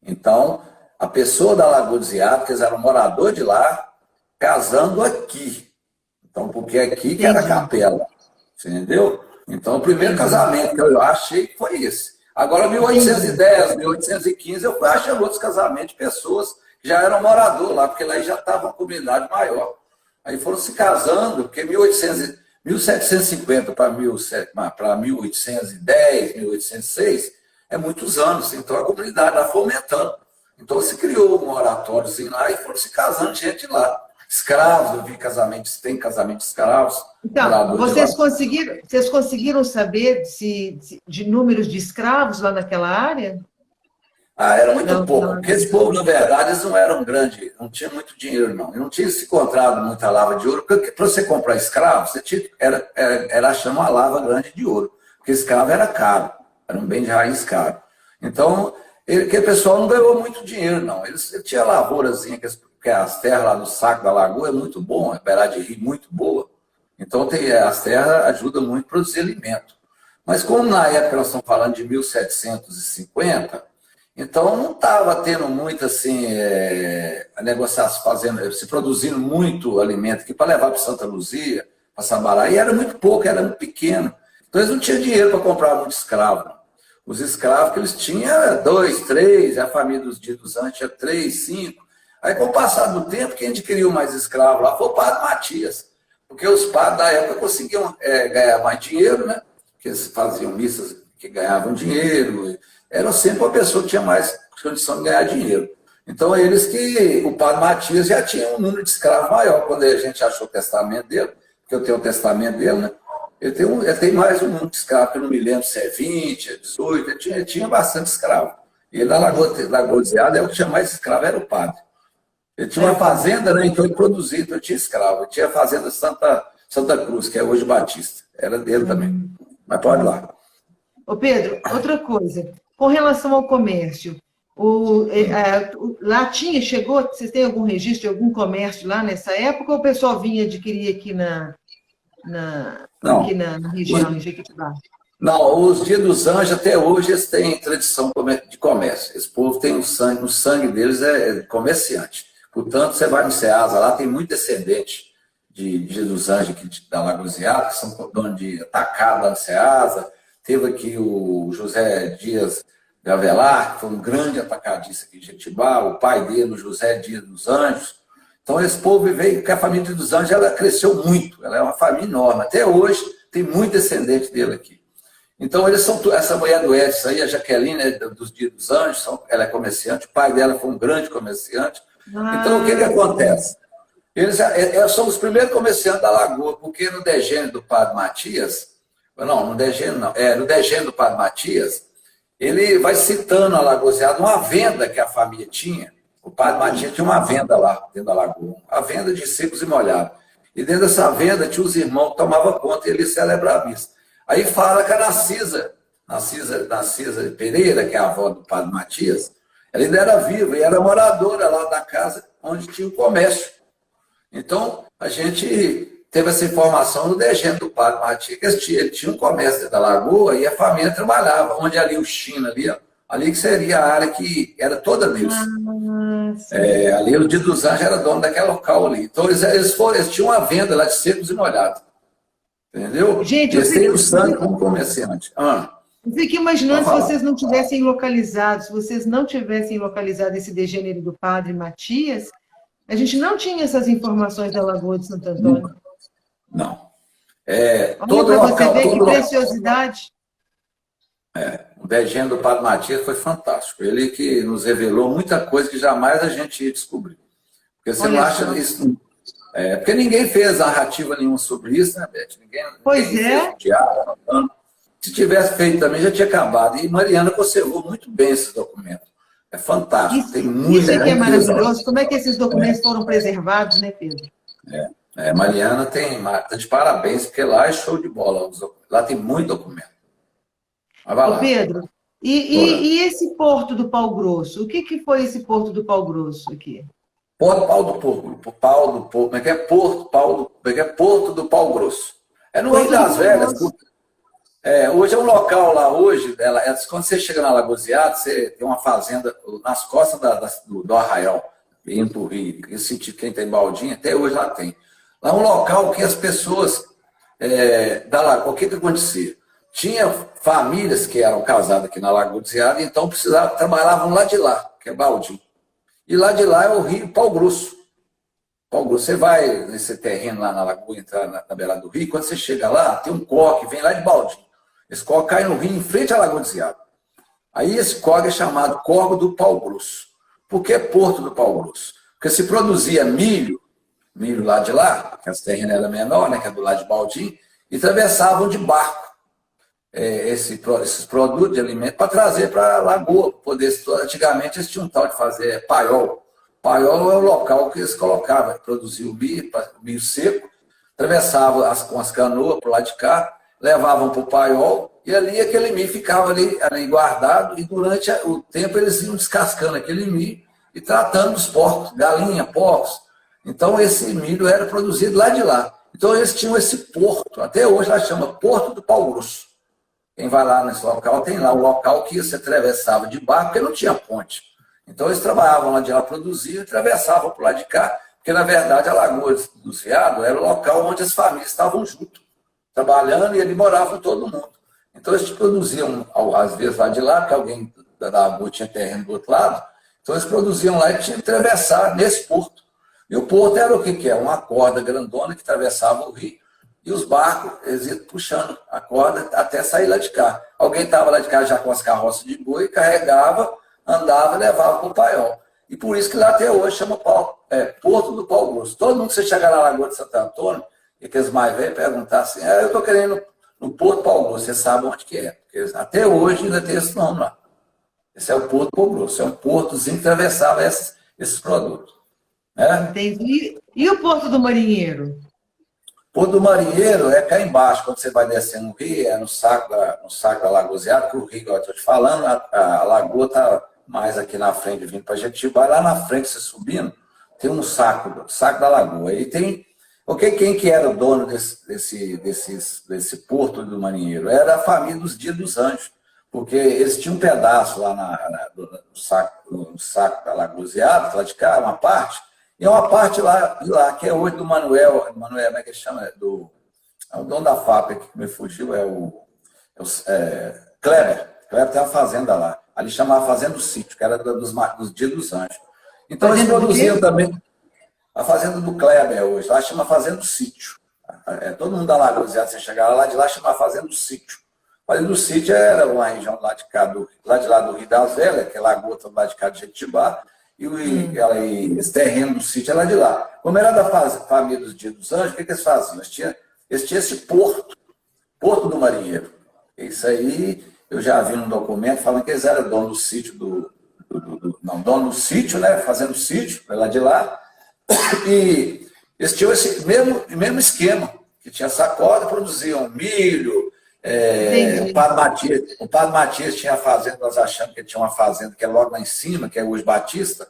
B: Então, a pessoa da Lagoa dos Veados, que eles eram moradores de lá, casando aqui. Então, porque aqui que era a capela. Você entendeu? Então, o primeiro casamento que eu achei foi esse. Agora, 1810, 1815, eu fui achando outros casamentos de pessoas que já eram moradores lá, porque lá já estava uma comunidade maior. Aí foram se casando, porque 1750 para 1810, 1806, é muitos anos. Então, a comunidade está fomentando. Então, se criou um oratório assim, lá e foram se casando gente lá. Escravos, eu vi casamentos, tem casamento de escravos.
A: Então, vocês conseguiram saber de números de escravos lá naquela área?
B: Era muito pouco, porque esse povo, na verdade, eles não eram grandes, não tinha muito dinheiro, não. Não tinha se encontrado muita lava de ouro, porque para você comprar escravo, você tinha, era achando uma lava grande de ouro, porque escravo era caro, era um bem de raiz caro. Então, aquele pessoal não ganhou muito dinheiro, não. Eles tinham lavourazinha, porque as terras lá no saco da lagoa é muito bom, a beirada de rio muito boa. Então, as terras ajudam muito a produzir alimento. Mas como na época nós estamos falando de 1750, então não estava tendo muito assim, a negociação, se produzindo muito alimento aqui para levar para Santa Luzia, para Sabará, e era muito pouco, era muito pequeno. Então eles não tinham dinheiro para comprar muito escravo. Não. Os escravos que eles tinham, 2, 3, a família dos Dias dos Anjos tinha 3, 5. Aí, com o passar do tempo, quem adquiriu mais escravos lá foi o padre Matias. Porque os padres da época conseguiam ganhar mais dinheiro, né? Porque eles faziam missas que ganhavam dinheiro. Era sempre uma pessoa que tinha mais condição de ganhar dinheiro. Então, o padre Matias já tinha um número de escravos maior. Quando a gente achou o testamento dele, porque eu tenho o testamento dele, né? Ele tem mais um número de escravos, que eu não me lembro se é 20, é 18, ele tinha bastante escravo. E ele, na Lagoa dos Veados, o que tinha mais escravo era o padre. Ele tinha uma fazenda, né? Então ele produzia, então ele tinha escravo. Ele tinha a fazenda Santa Cruz, que é hoje Batista. Era dele também. Mas pode ir lá.
A: Ô Pedro, outra coisa. Com relação ao comércio, lá chegou, vocês têm algum registro de algum comércio lá nessa época, ou o pessoal vinha adquirir aqui na região, em Jequitibá?
B: Não, os Dias dos Anjos, até hoje, eles têm tradição de comércio. Esse povo tem o sangue deles é comerciante. Portanto, você vai no Ceasa, lá tem muito descendente de Dia dos Anjos aqui da Lagoa dos Veados, que são donos de atacado lá no Ceasa. Teve aqui o José Dias de Avelar, que foi um grande atacadista aqui de Jequitibá, o pai dele, o José Dias dos Anjos. Então, esse povo veio, porque a família dos Anjos ela cresceu muito, ela é uma família enorme. Até hoje, tem muito descendente dele aqui. Então, essa mulher do Edson aí, a Jaqueline, dos Dias dos Anjos, ela é comerciante, o pai dela foi um grande comerciante. Então, o que acontece? Somos os primeiros comerciantes da Lagoa, porque no degênio do Padre Matias, não, no degênio não, no degênio do Padre Matias, ele vai citando a Lagoziada, uma venda que a família tinha. O Padre Matias tinha uma venda lá dentro da Lagoa, a venda de secos e molhados. E dentro dessa venda tinha os irmãos que tomavam conta e ele celebrava isso. Aí fala que a Narcisa Pereira, que é a avó do Padre Matias, ela ainda era viva e era moradora lá da casa onde tinha o comércio. Então, a gente teve essa informação no degênio do Padre Matias, que ele tinha um comércio da Lagoa e a família trabalhava, onde ali o China, ali que seria a área que era toda deles. Ali o Dia dos Anjos era dono daquele local ali. Então, eles tinham uma venda lá de secos e molhados. Entendeu?
A: Gente,
B: eles têm o sangue como comerciante.
A: Eu fico imaginando se vocês não tivessem localizado, esse degênero do Padre Matias, a gente não tinha essas informações da Lagoa de Santo Antônio.
B: Não.
A: Olha para você ver que preciosidade.
B: O degênero do Padre Matias foi fantástico. Ele que nos revelou muita coisa que jamais a gente ia descobrir. Porque você não acha isso... porque ninguém fez narrativa nenhuma sobre isso, né, Beth? Ninguém fez diário. Se tivesse feito também, já tinha acabado. E Mariana conservou muito bem esses documentos. É fantástico. Tem muita
A: isso aqui é maravilhoso. Como é que esses documentos foram preservados, né, Pedro?
B: Mariana tá de parabéns, porque lá é show de bola. Lá tem muito documento. Mas vai lá.
A: Pedro, e esse Porto do Pau Grosso? O que foi esse Porto do Pau Grosso aqui?
B: Porto do Pau Grosso. É no Rio das Velhas. Hoje é um local lá, quando você chega na Lagoziada, você tem uma fazenda nas costas do Arraial, indo para o Rio. Esse sentido, quem tem baldinha, até hoje lá tem. Lá é um local que as pessoas da Lagoa, o que acontecia? Tinha famílias que eram casadas aqui na Lagoziada, então trabalhavam lá de lá, que é baldinho. E lá de lá é o Rio Pau Grosso. Pau Grosso, você vai nesse terreno lá na Lagoa, entrar na beirada do rio, quando você chega lá, tem um córrego que vem lá de baldinho. Esse córrego cai no rio, em frente à Lagoa de Ziado. Aí esse córrego é chamado Córrego do Pau Grosso. Por que Porto do Pau Grosso? Porque se produzia milho lá de lá, que esse terreno era menor, né, que é do lado de baldinho, e atravessavam de barco esses produtos de alimento para trazer para a Lagoa. Antigamente eles tinham um tal de fazer paiol. Paiol é o local que eles colocavam, produziam milho seco, atravessavam com as canoas para o lado de cá, levavam para o paiol, e ali aquele milho ficava ali guardado, e durante o tempo eles iam descascando aquele milho e tratando os porcos, galinha, porcos. Então esse milho era produzido lá de lá. Então eles tinham esse porto, até hoje lá chama Porto do Pau Grosso. Quem vai lá nesse local, tem lá o local que se atravessava de barco, porque não tinha ponte. Então eles trabalhavam lá de lá, produziam e atravessavam para o lado de cá, porque na verdade a Lagoa dos Veados era o local onde as famílias estavam juntos, trabalhando, e ali moravam todo mundo. Então eles produziam, às vezes, lá de lá, porque alguém da Lagoa tinha terreno do outro lado, então eles produziam lá e tinham que atravessar nesse porto. E o porto era o que é? Uma corda grandona que atravessava o rio, e os barcos, eles iam puxando a corda até sair lá de cá. Alguém estava lá de cá já com as carroças de boi, carregava, andava e levava para o paiol. E por isso que lá até hoje chama Porto do Pau Grosso. Todo mundo que você chegar na Lagoa de Santo Antônio, e aqueles mais velhos perguntar assim, eu estou querendo ir no Porto do Pau Grosso, você sabe onde que é. Porque até hoje ainda tem esse nome lá. Esse é o Porto do Pau Grosso, é um portozinho que atravessava esses produtos.
A: Entendi. E o Porto do Marinheiro?
B: Porto do Marinheiro é cá embaixo, quando você vai descendo no rio, é no saco da Lagoziada, que o rio, que eu estou te falando, a lagoa está mais aqui na frente, vindo para Jetibá, lá na frente, você subindo, tem um saco da lagoa. E tem... Quem que era o dono desse Porto do Marinheiro? Era a família dos Dias dos Anjos, porque eles tinham um pedaço lá no saco da Lagoziada, lá de cá, uma parte, e uma parte lá, que é hoje do Manuel, como é que ele chama? É o dono da fábrica que me fugiu, é o Kleber. Kleber tem uma fazenda lá. Ali chamava Fazenda do Sítio, que era dos Dias dos Anjos. Então eles produziam também a fazenda do Kleber hoje. Lá chama Fazenda do Sítio. Todo mundo da Lagoa, você chegava lá de lá, chamava Fazenda do Sítio. A Fazenda do Sítio era uma região lá de lá do Rio das Velhas, que é Lagoa, do lado de cá de Jetibá. e esse terreno do sítio era de lá. Como era da família dos Dias dos Anjos, o que eles faziam? Eles tinham esse Porto do Marinheiro. Isso aí eu já vi num documento falando que eles eram dono do sítio não, dono do sítio, né? Fazendo sítio, lá de lá. E eles tinham esse mesmo esquema, que tinha sacola, produziam milho. O Padre Matias tinha a fazenda, nós achamos que ele tinha uma fazenda que é logo lá em cima, que é hoje Batista,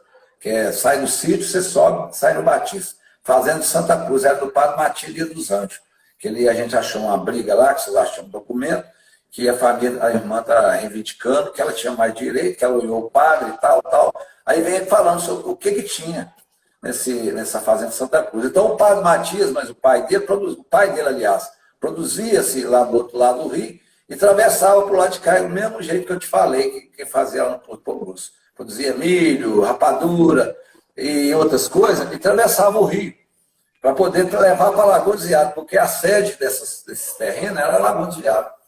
B: sai do sítio, você sobe, sai no Batista. Fazenda de Santa Cruz, era do Padre Matias Dia dos Anjos. A gente achou uma briga lá, que vocês acham um documento, que a irmã está reivindicando, que ela tinha mais direito, que ela olhou o padre e tal. Aí vem falando sobre o que tinha nessa fazenda de Santa Cruz. Então o Padre Matias, mas o pai dele, aliás, produzia-se lá do outro lado do rio e atravessava para o lado de cá, do mesmo jeito que eu te falei, que fazia lá no Porto Grosso. Produzia milho, rapadura e outras coisas, e atravessava o rio para poder levar para a Lagoa dos Veados, porque a sede desses terrenos era a Lagoa dos Veados.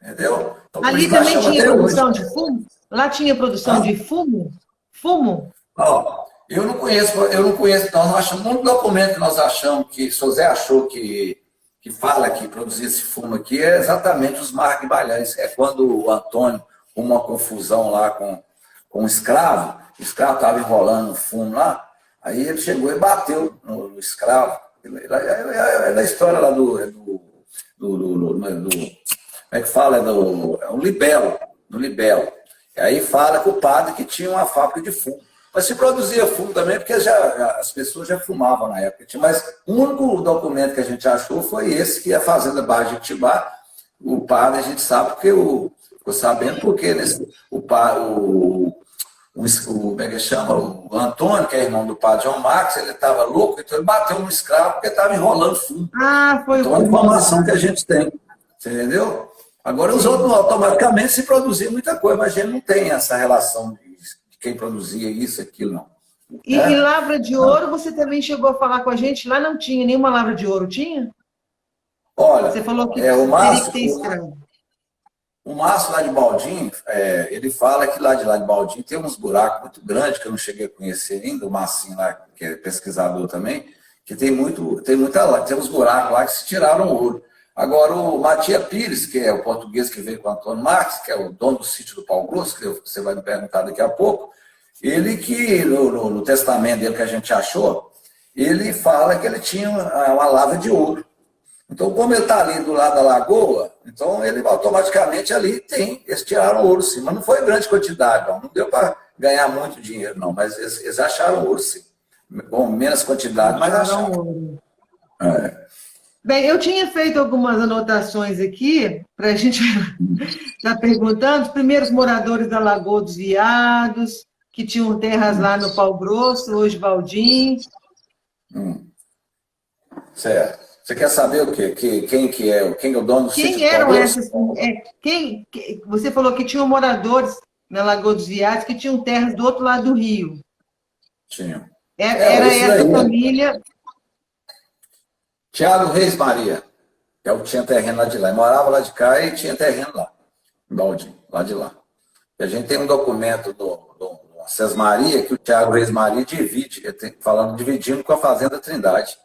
B: Entendeu?
A: Então, ali também tinha produção de fumo? Lá tinha produção de fumo? Fumo?
B: Não, eu não conheço, nós achamos um documento que nós achamos, que José achou que fala que produzir esse fumo aqui é exatamente os Marguibalhães. É quando o Antônio, uma confusão lá com o escravo estava enrolando o fumo lá, aí ele chegou e bateu no escravo. É da história lá como é que fala? É um libelo, do libelo. E aí fala que o padre que tinha uma fábrica de fumo. Mas se produzia fumo também, porque as pessoas já fumavam na época. Mas o único documento que a gente achou foi esse, que é a Fazenda Barra de Itibá. O padre, a gente sabe, ficou sabendo porque como é que chama? O Antônio, que é irmão do padre João Marcos, ele estava louco, então ele bateu no escravo porque estava enrolando fumo.
A: Foi
B: então, a informação que a gente tem. Você entendeu? Agora, os outros automaticamente se produziam muita coisa, mas a gente não tem essa relação de quem produzia isso, aquilo, não.
A: E lavra de ouro, você também chegou a falar com a gente, lá não tinha nenhuma lavra de ouro, tinha?
B: Olha,
A: você falou que
B: o Márcio,
A: teria que ter escravo.
B: O Márcio lá de Baldim, ele fala que lá de Baldim tem uns buracos muito grandes, que eu não cheguei a conhecer ainda, o Marcinho lá, que é pesquisador também, que tem uns buracos lá que se tiraram ouro. Agora, o Matias Pires, que é o português que veio com o Antônio Marques, que é o dono do sítio do Pau Grosso, que você vai me perguntar daqui a pouco, ele que, no testamento dele que a gente achou, ele fala que ele tinha uma lavra de ouro. Então, como ele está ali do lado da lagoa, então ele automaticamente ali eles tiraram ouro sim, mas não foi grande quantidade, não deu para ganhar muito dinheiro, não, mas eles acharam ouro sim, com menos quantidade, mas acharam ouro.
A: Bem, eu tinha feito algumas anotações aqui, para a gente estar perguntando, os primeiros moradores da Lagoa dos Veados, que tinham terras lá no Pau Grosso, hoje Baldim.
B: Certo. Você quer saber o quê? Quem é o dono do sítio do Pau
A: Eram
B: Grosso?
A: Você falou que tinham moradores na Lagoa dos Veados que tinham terras do outro lado do rio.
B: Tinham.
A: Era essa família...
B: Tiago Reis Maria, que é o que tinha terreno lá de lá. Ele morava lá de cá e tinha terreno lá, em Baldim, lá de lá. E a gente tem um documento do César Maria, que o Tiago Reis Maria dividindo com a Fazenda Trindade.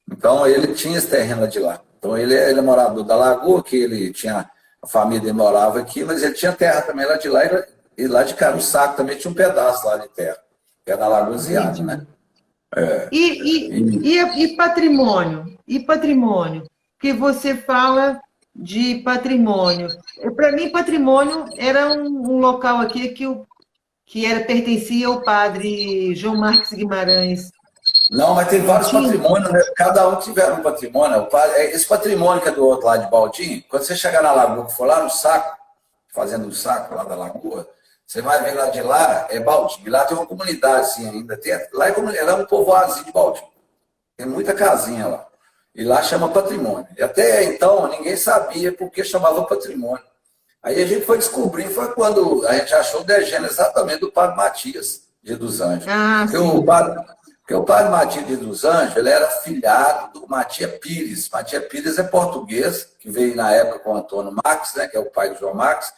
B: Então, ele tinha esse terreno lá de lá. Então, ele é morador da Lagoa, que ele tinha, a família dele morava aqui, mas ele tinha terra também lá de lá, e lá de cá no Saco também tinha um pedaço lá de terra, que é da Lagoa dos Veados, né?
A: E patrimônio? E patrimônio? Porque você fala de patrimônio. Para mim, patrimônio era um local aqui que pertencia ao padre João Marques Guimarães.
B: Não, mas tem vários patrimônios, né? Cada um tiver um patrimônio. Esse patrimônio que é do outro lado de Baldim, quando você chegar na Lagoa, que for lá no Saco, fazendo o Saco lá da Lagoa, você vai ver lá de lá, é Baldim. E lá tem uma comunidade, assim, ainda. Lá é um povoadozinho de Baldim. Tem muita casinha lá. E lá chama patrimônio. E até então, ninguém sabia por que chamava patrimônio. Aí a gente foi descobrir, foi quando a gente achou o degênero exatamente do padre Matias de dos Anjos. Porque o padre Matias de dos Anjos, ele era filhado do Matias Pires. Matias Pires é português, que veio na época com o Antônio Marques, né, que é o pai do João Marques,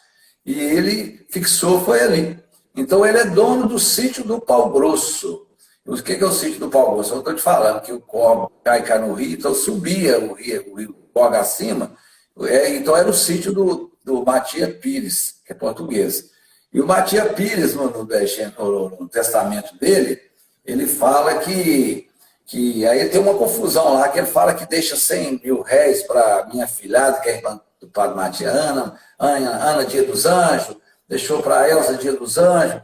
B: e ele fixou, foi ali. Então, ele é dono do sítio do Pau Grosso. O que é o sítio do Pau Grosso? Eu estou te falando que o Córrego cai no rio, então subia o rio Córrego acima. Então, era o sítio do Matias Pires, que é português. E o Matias Pires, no testamento dele, ele fala que aí tem uma confusão lá, que ele fala que deixa 100 mil réis para minha filhada, que é irmã do padre Matias, Ana Dia dos Anjos, deixou para Elza Dia dos Anjos.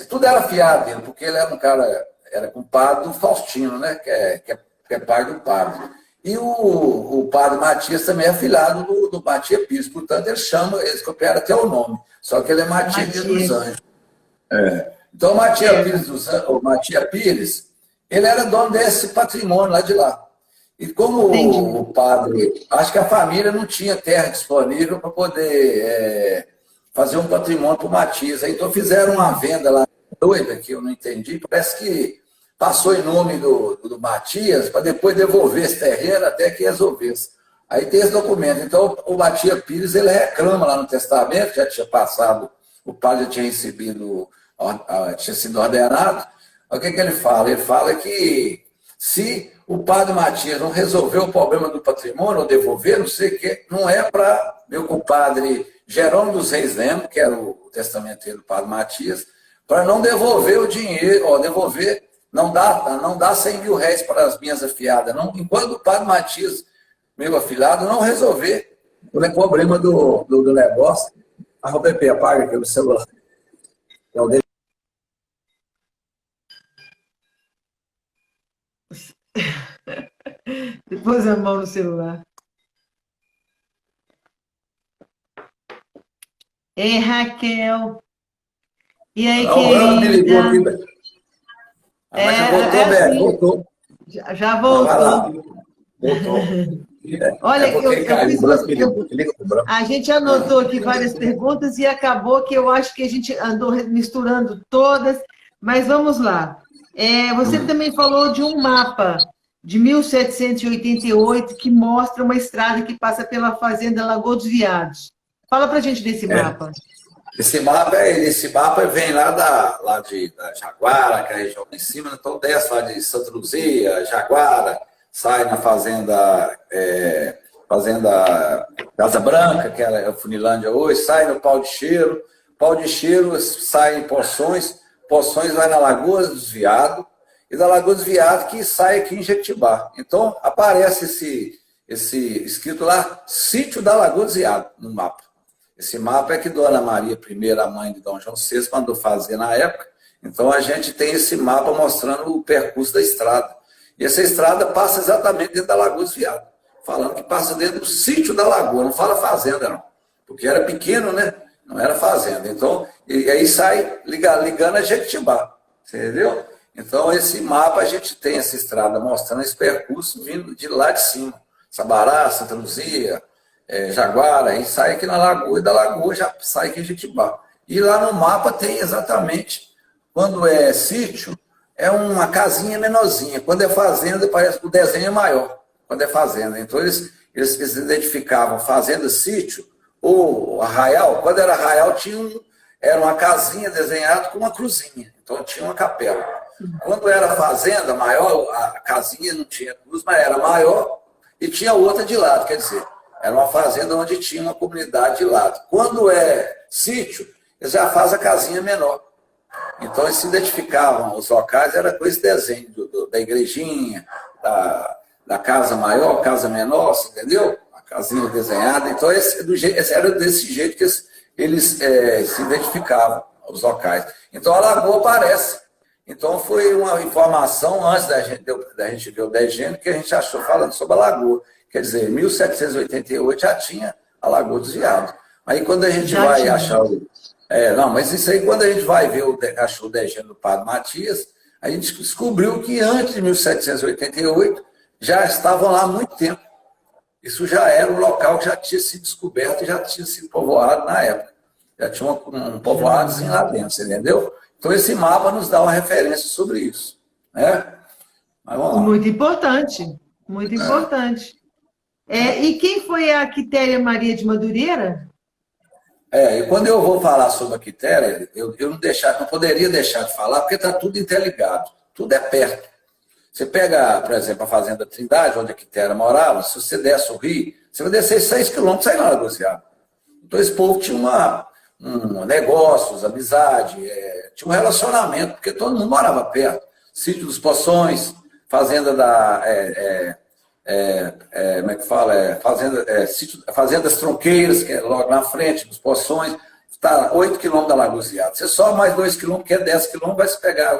B: Tudo era fiado dele, porque ele era um cara, era compadre do Faustino, né? Que é pai do padre. E o padre Matias também é filhado do Matias Pires, portanto, eles copiaram até o nome, só que ele é Matias Dia dos Anjos. Então, o Matias Pires, ele era dono desse patrimônio lá de lá. E como o padre, acho que a família não tinha terra disponível para poder fazer um patrimônio para o Matias. Então fizeram uma venda lá doida, que eu não entendi, parece que passou em nome do Matias para depois devolver esse terreno até que resolvesse. Aí tem esse documento. Então o Matias Pires, ele reclama lá no testamento, já tinha passado, o padre já tinha recebido, tinha sido ordenado. O que ele fala? Ele fala que se o padre Matias não resolver o problema do patrimônio, ou devolver, não sei o que, não é para meu compadre Jerônimo dos Reis Lemos, que era o testamenteiro do padre Matias, para não devolver o dinheiro, ou devolver, não dá 100 mil réis para as minhas afilhadas, não, enquanto o padre Matias, meu afilhado, não resolver o problema do negócio. Pepe, apaga aqui o celular. É o dele.
A: Depois a mão no celular. Ei, Raquel. E aí,
B: Não, me ligou aqui.
A: Mas
B: já voltou, Beto, voltou.
A: Já voltou.
B: Voltou.
A: Olha, a gente anotou aqui várias perguntas e acabou que eu acho que a gente andou misturando todas, mas vamos lá. Você também falou de um mapa de 1788 que mostra uma estrada que passa pela fazenda Lagoa dos Viados. Fala para a gente desse mapa.
B: Esse mapa vem lá da Jaguara, que é a região lá em cima, então desce lá de Santa Luzia, Jaguara, sai na fazenda Casa Branca, que era a Funilândia hoje, sai no Pau de Cheiro sai em Poções vai na Lagoa dos Viados, e da Lagoa dos Viados que sai aqui em Jequitibá. Então aparece esse escrito lá, Sítio da Lagoa dos Viados, no mapa. Esse mapa é que Dona Maria I, a mãe de Dom João VI, mandou fazer na época. Então, a gente tem esse mapa mostrando o percurso da estrada. E essa estrada passa exatamente dentro da Lagoa dos Viados. Falando que passa dentro do sítio da Lagoa. Não fala fazenda, não. Porque era pequeno, né? Não era fazenda. Então, e aí sai ligando a Jequitibá. Entendeu? Então, esse mapa, a gente tem essa estrada mostrando esse percurso vindo de lá de cima. Sabará, Santa Luzia, Jaguara, aí sai aqui na Lagoa, e da Lagoa já sai aqui em Jequitibá. E lá no mapa tem exatamente, quando é sítio, é uma casinha menorzinha. Quando é fazenda, parece que o desenho é maior, quando é fazenda. Então, eles identificavam fazenda, sítio, ou arraial. Quando era arraial, era uma casinha desenhada com uma cruzinha. Então, tinha uma capela. Quando era fazenda, maior, a casinha não tinha cruz, mas era maior, e tinha outra de lado, quer dizer, era uma fazenda onde tinha uma comunidade de lado. Quando é sítio, eles já fazem a casinha menor. Então, eles se identificavam, os locais, era com esse desenho da igrejinha, da casa maior, casa menor, entendeu? A casinha desenhada. Então, era desse jeito que eles se identificavam, os locais. Então, a lagoa aparece. Então, foi uma informação, antes da gente ver o degênero, que a gente achou falando sobre a lagoa. Quer dizer, em 1788 já tinha a Lagoa dos Viados. Aí quando a gente vai achar mas isso aí, quando a gente vai ver achou o degênero do padre Matias, a gente descobriu que antes de 1788 já estavam lá há muito tempo. Isso já era um local que já tinha sido descoberto e já tinha sido povoado na época. Já tinha um povoadozinho lá dentro, você entendeu? Então esse mapa nos dá uma referência sobre isso. Né? Mas vamos lá.
A: Muito importante, muito importante. E quem foi a Quitéria Maria de Madureira?
B: E quando eu vou falar sobre a Quitéria, eu não poderia deixar de falar, porque está tudo interligado, tudo é perto. Você pega, por exemplo, a Fazenda Trindade, onde a Quitéria morava, se você desce o rio, você vai descer 6 quilômetros, sai lá na Guaziaba. Então esse povo tinha negócios, amizade, tinha um relacionamento, porque todo mundo morava perto. Sítio dos Poções, Fazenda da... como é que fala? Fazendas Tronqueiras, que é logo na frente, dos Poções, está 8 quilômetros da Lagoziada. Você só mais 2 quilômetros, que é 10 quilômetros, vai se pegar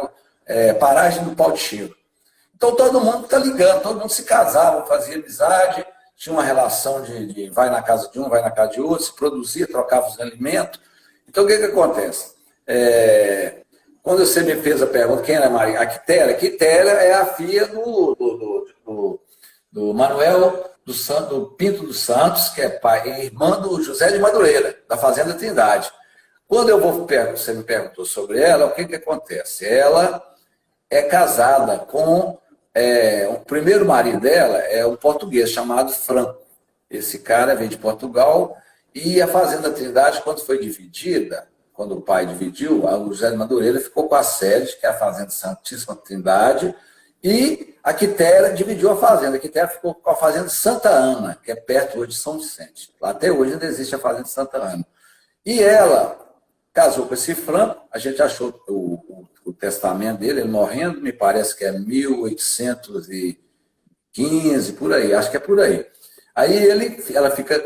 B: paragem do Pau de Cheiro. Então todo mundo está ligando, todo mundo se casava, fazia amizade, tinha uma relação de vai na casa de um, vai na casa de outro, se produzia, trocava os alimentos. Então o que que acontece? Quando você me fez a pergunta, quem era a Quitéria? A Quitéria é a filha do Manuel do Pinto dos Santos, que é pai e irmã do José de Madureira, da Fazenda Trindade. Quando você me perguntou sobre ela, o que que acontece? Ela é casada com o primeiro marido dela, é um português chamado Franco. Esse cara veio de Portugal e a Fazenda Trindade, quando foi dividida, quando o pai dividiu, o José de Madureira ficou com a sede, que é a Fazenda Santíssima Trindade, e a Quitéria dividiu a fazenda. A Quitéria ficou com a Fazenda Santa Ana, que é perto hoje de São Vicente. Lá até hoje ainda existe a Fazenda Santa Ana. E ela casou com esse Franco, a gente achou o testamento dele, ele morrendo, me parece que é 1815, por aí, acho que é por aí. Aí ela fica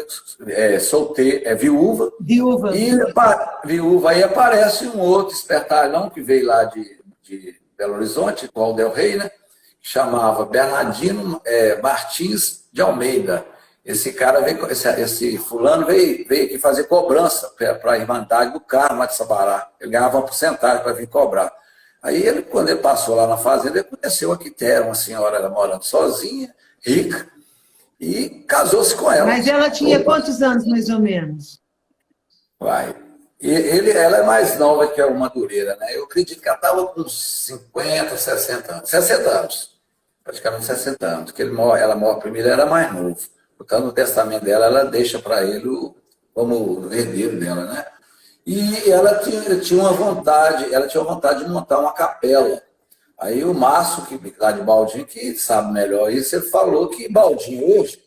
B: solteira, viúva.
A: Viúva.
B: Viúva. Aí aparece um outro espertalhão que veio lá de Belo Horizonte, com o Del Rey, né? Que chamava Bernardino Martins de Almeida. Esse cara veio, esse fulano veio aqui fazer cobrança para a Irmandade do Carmo de Sabará. Ele ganhava uma porcentagem para vir cobrar. Aí, quando ele passou lá na fazenda, ele conheceu a Quitéria, uma senhora morando sozinha, rica, e casou-se com ela.
A: Mas ela tinha quantos anos, mais ou menos?
B: Ela é mais nova que a Madureira, né? Eu acredito que ela estava com uns 50, 60 anos. 60 anos. Praticamente 60 anos. Porque ela morre primeiro, era mais novo. Portanto, no testamento dela, ela deixa para ele como herdeiro dela, né? E ela tinha uma vontade de montar uma capela. Aí o Márcio, lá de Baldinho, que sabe melhor isso, ele falou que Baldinho hoje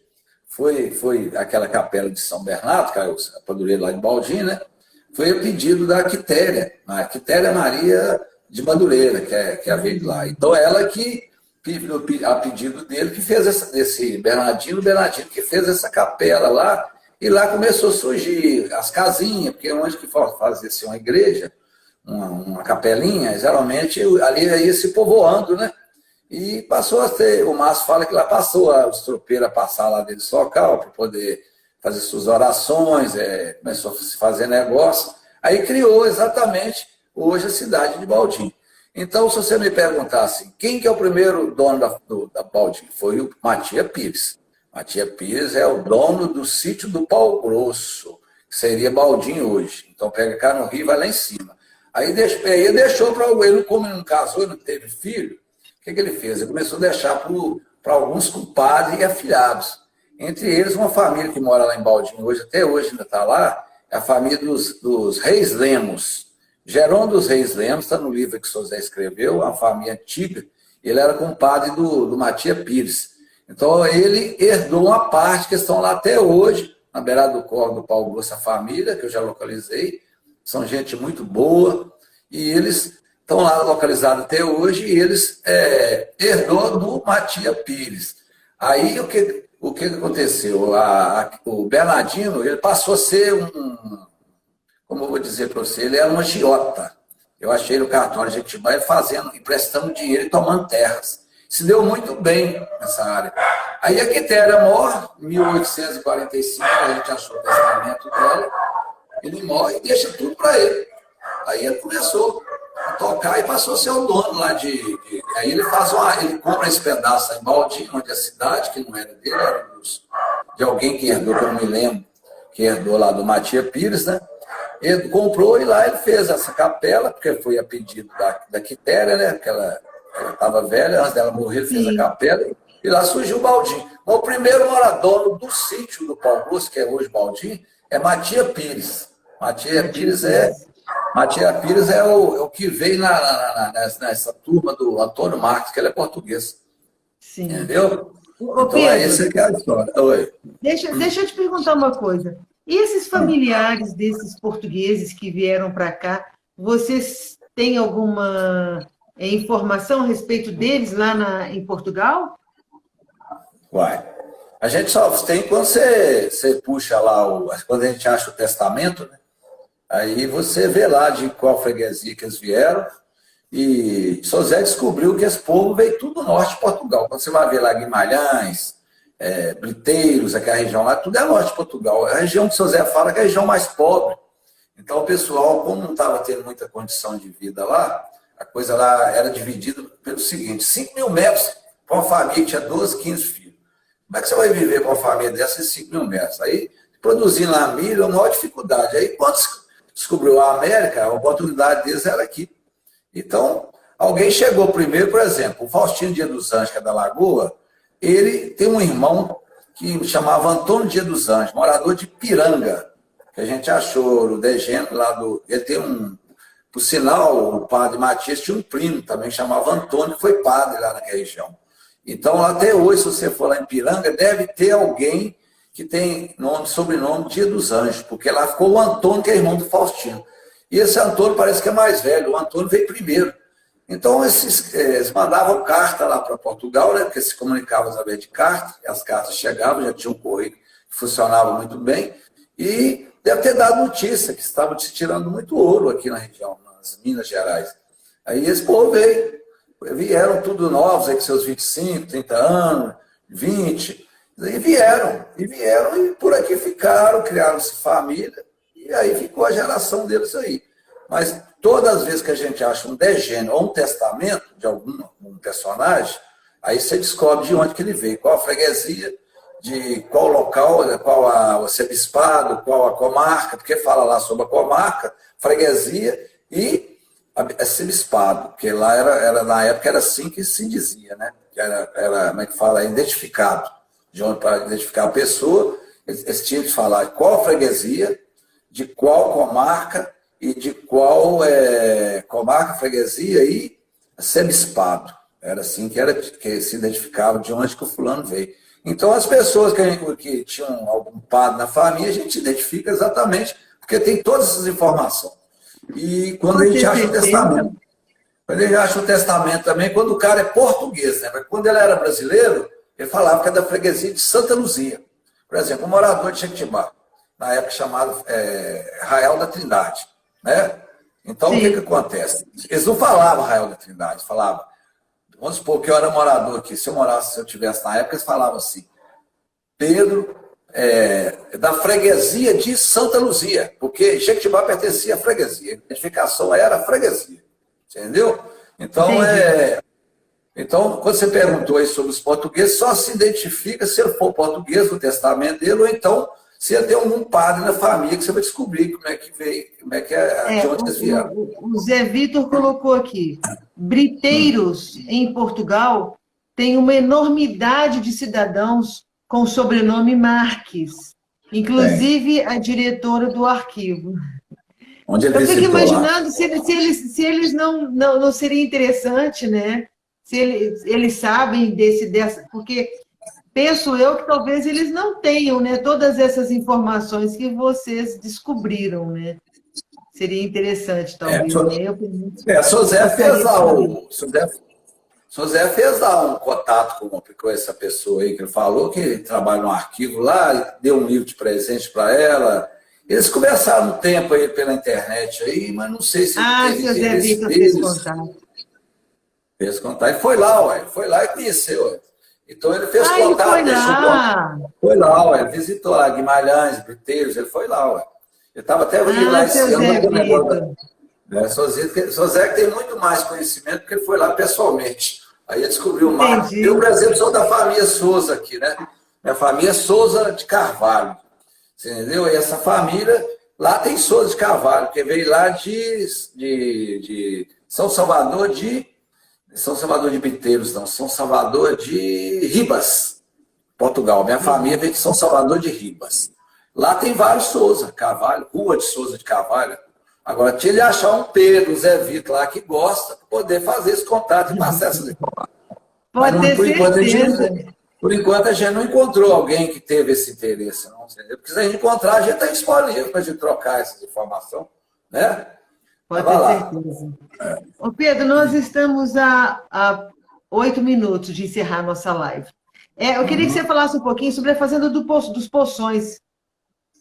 B: foi aquela capela de São Bernardo, que é a Madureira lá de Baldinho, né? Foi a pedido da Quitéria, a Quitéria Maria de Madureira, que é a veio de lá. Então ela que, a pedido dele, que fez esse Bernardino que fez essa capela lá, e lá começou a surgir as casinhas, porque onde que fazia-se uma igreja, uma capelinha, geralmente ali ia se povoando, né? E passou a ter, o Márcio fala que lá passou os tropeiros a passar lá dentro desse local para poder fazer suas orações, começou a se fazer negócio, aí criou exatamente hoje a cidade de Baldinho. Então, se você me perguntar assim, quem que é o primeiro dono da Baldinho? Foi o Matias Pires. Matias Pires é o dono do sítio do Pau Grosso, que seria Baldinho hoje. Então, pega cá no Rio e vai lá em cima. Aí deixou para ele, como ele não casou, não teve filho, o que ele fez? Ele começou a deixar para alguns compadres e afilhados. Entre eles, uma família que mora lá em Baldinho hoje, até hoje ainda está lá, é a família dos Reis Lemos. Jerônimo dos Reis Lemos, está no livro que o José escreveu, uma família antiga, ele era compadre do Matias Pires. Então, ele herdou uma parte que estão lá até hoje, na beirada do Córrego do Pau Grosso, a família, que eu já localizei, são gente muito boa, e eles estão lá localizados até hoje, e eles herdou do Matias Pires. Aí, o que aconteceu? O Bernardino, ele passou a ser como eu vou dizer para você, ele era um agiota. Eu achei ele no cartório de Jequitibá, emprestando dinheiro e tomando terras. Se deu muito bem nessa área. Aí a Quitéria morre, em 1845, a gente achou o testamento dela, ele morre e deixa tudo para ele. Aí ele começou a tocar e passou a ser o dono lá aí ele ele compra esse pedaço em Baldinho, onde é a cidade, que não era dele, era de alguém que herdou, que eu não me lembro, que herdou lá do Matias Pires, né? Ele comprou e lá ele fez essa capela, porque foi a pedido da Quitéria, né? Porque ela estava velha, antes dela morrer, ele fez a capela, e lá surgiu o Baldinho. Mas o primeiro morador do sítio do Pau Grosso, que é hoje Baldinho, é Matias Pires. Matias Pires é o que veio nessa turma do Antônio Marcos, que ele é português.
A: Sim.
B: Entendeu?
A: Ô,
B: Então,
A: Pedro,
B: essa que é a história. Oi.
A: deixa eu te perguntar uma coisa. E esses familiares desses portugueses que vieram para cá, vocês têm alguma informação a respeito deles lá em Portugal?
B: Uai. A gente só tem quando você puxa lá, quando a gente acha o testamento, né? Aí você vê lá de qual freguesia que eles vieram. E São José descobriu que esse povo veio tudo do norte de Portugal. Quando você vai ver lá Guimarães, Briteiros, aquela região lá, tudo é norte de Portugal. A região que São José fala que é a região mais pobre. Então o pessoal, como não estava tendo muita condição de vida lá, a coisa lá era dividida pelo seguinte: 5.000 metros para uma família que tinha 12, 15 filhos. Como é que você vai viver com uma família dessa em 5.000 metros? Aí, produzindo lá milho, é uma maior dificuldade. Aí, quando descobriu a América, a oportunidade deles era aqui. Então, alguém chegou primeiro, por exemplo, o Faustino Dia dos Anjos, que é da Lagoa, ele tem um irmão que chamava Antônio Dia dos Anjos, morador de Piranga, que a gente achou o degênero lá do... Ele tem por sinal, o padre Matias tinha um primo também, que chamava Antônio, que foi padre lá naquela região. Então, até hoje, se você for lá em Piranga, deve ter alguém que tem sobrenome Dia dos Anjos, porque lá ficou o Antônio, que é irmão do Faustino. E esse Antônio parece que é mais velho, o Antônio veio primeiro. Então, eles mandavam carta lá para Portugal, né, porque se comunicavam através de carta, as cartas chegavam, já tinha um correio que funcionava muito bem, e deve ter dado notícia que estavam se tirando muito ouro aqui na região, nas Minas Gerais. Aí esse povo vieram tudo novos, aí com seus 25, 30 anos, 20, e vieram e por aqui ficaram, criaram-se família, e aí ficou a geração deles aí. Mas todas as vezes que a gente acha um degênero ou um testamento de algum personagem, aí você descobre de onde que ele veio, qual a freguesia, de qual local, qual o arcebispado, qual a comarca, porque fala lá sobre a comarca, freguesia e arcebispado, porque lá era na época era assim que se dizia, né? Que era como é que fala? Identificado. De onde para identificar a pessoa, eles tinham que falar qual freguesia, de qual comarca e de qual comarca, freguesia e arcebispado. Era assim que se identificava de onde que o fulano veio. Então, as pessoas que tinham algum padre na família, a gente identifica exatamente, porque tem todas essas informações. E quando a gente acha o testamento, também, quando o cara é português, né? Mas quando ele era brasileiro, ele falava que é da freguesia de Santa Luzia. Por exemplo, um morador de Jequitibá, na época chamado Arraial da Trindade. Né? Então, o que acontece? Eles não falavam Arraial da Trindade, falavam, vamos supor que eu era morador aqui, se eu tivesse na época, eles falavam assim, Pedro, da freguesia de Santa Luzia, porque Jequitibá pertencia à freguesia, a identificação era a freguesia, entendeu? Então, quando você perguntou aí sobre os portugueses, só se identifica se ele for português no testamento dele, ou então se ele tem algum padre na família, que você vai descobrir como é que veio, de onde eles vieram.
A: O Zé Vitor colocou aqui, Briteiros, em Portugal, tem uma enormidade de cidadãos com o sobrenome Marques, inclusive a diretora do arquivo.
B: Onde ele
A: Eu fico
B: visitou
A: imaginando
B: lá.
A: se eles não seria interessante, né? Se eles sabem dessa, porque penso eu que talvez eles não tenham, né, todas essas informações que vocês descobriram, né? Seria interessante, talvez, né?
B: José fez lá um contato com essa pessoa aí que ele falou, que trabalha no arquivo lá, deu um livro de presente para ela. Eles conversaram um tempo aí pela internet aí, mas não sei se
A: ele teve Zé Vitor fez contato.
B: Fez contato. E foi lá e conheceu. Ué. Então ele fez contato,
A: ele foi lá.
B: Foi lá, ué. Ele visitou lá Guimarães, Briteiros, ele foi lá, ué. Ele estava até vindo lá esse ano. José que tem muito mais conhecimento, porque ele foi lá pessoalmente. Aí ele descobriu o mar. Eu, por exemplo, sou da família Souza aqui, né? Minha família é Souza de Carvalho. Você entendeu? E essa família, lá tem Souza de Carvalho, que veio lá de São Salvador de Biteiros, não, São Salvador de Ribas, Portugal. Minha família veio de São Salvador de Ribas. Lá tem vários Souza Carvalho, Rua de Souza de Carvalho. Agora, tinha de achar um Pedro, Zé Vitor lá que gosta para poder fazer esse contato e passar essas informações. Mas
A: Pode ter certeza.
B: por enquanto a gente não encontrou alguém que teve esse interesse, não, entendeu? Porque se a gente encontrar, a gente está disponível para a gente trocar essa informação, né?
A: Pode ter certeza. Ô Pedro, nós estamos a 8 minutos de encerrar nossa live. Eu queria que você falasse um pouquinho sobre a Fazenda dos Poções. O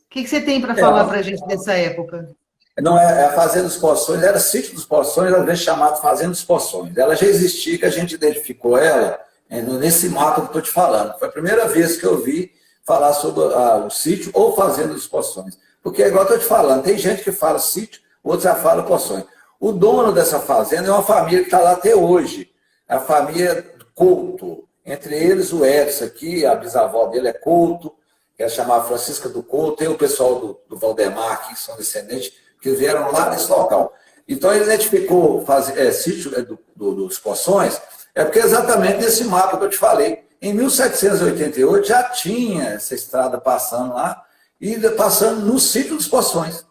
A: que você tem para falar para a gente dessa época?
B: Não, a Fazenda dos Poções, era Sítio dos Poções, ela veio chamada Fazenda dos Poções. Ela já existia, que a gente identificou ela nesse mapa que eu estou te falando. Foi a primeira vez que eu vi falar sobre o sítio ou Fazenda dos Poções. Porque, igual eu estou te falando, tem gente que fala sítio, outros já falam Poções. O dono dessa fazenda é uma família que está lá até hoje. É a família Couto. Entre eles, o Edson aqui, a bisavó dele é Couto, que é chamada Francisca do Couto. Tem o pessoal do Valdemar aqui, que são descendentes, que vieram lá nesse local. Então, ele identificou sítio dos Poções, porque exatamente nesse mapa que eu te falei. Em 1788 já tinha essa estrada passando lá, e passando no sítio dos Poções.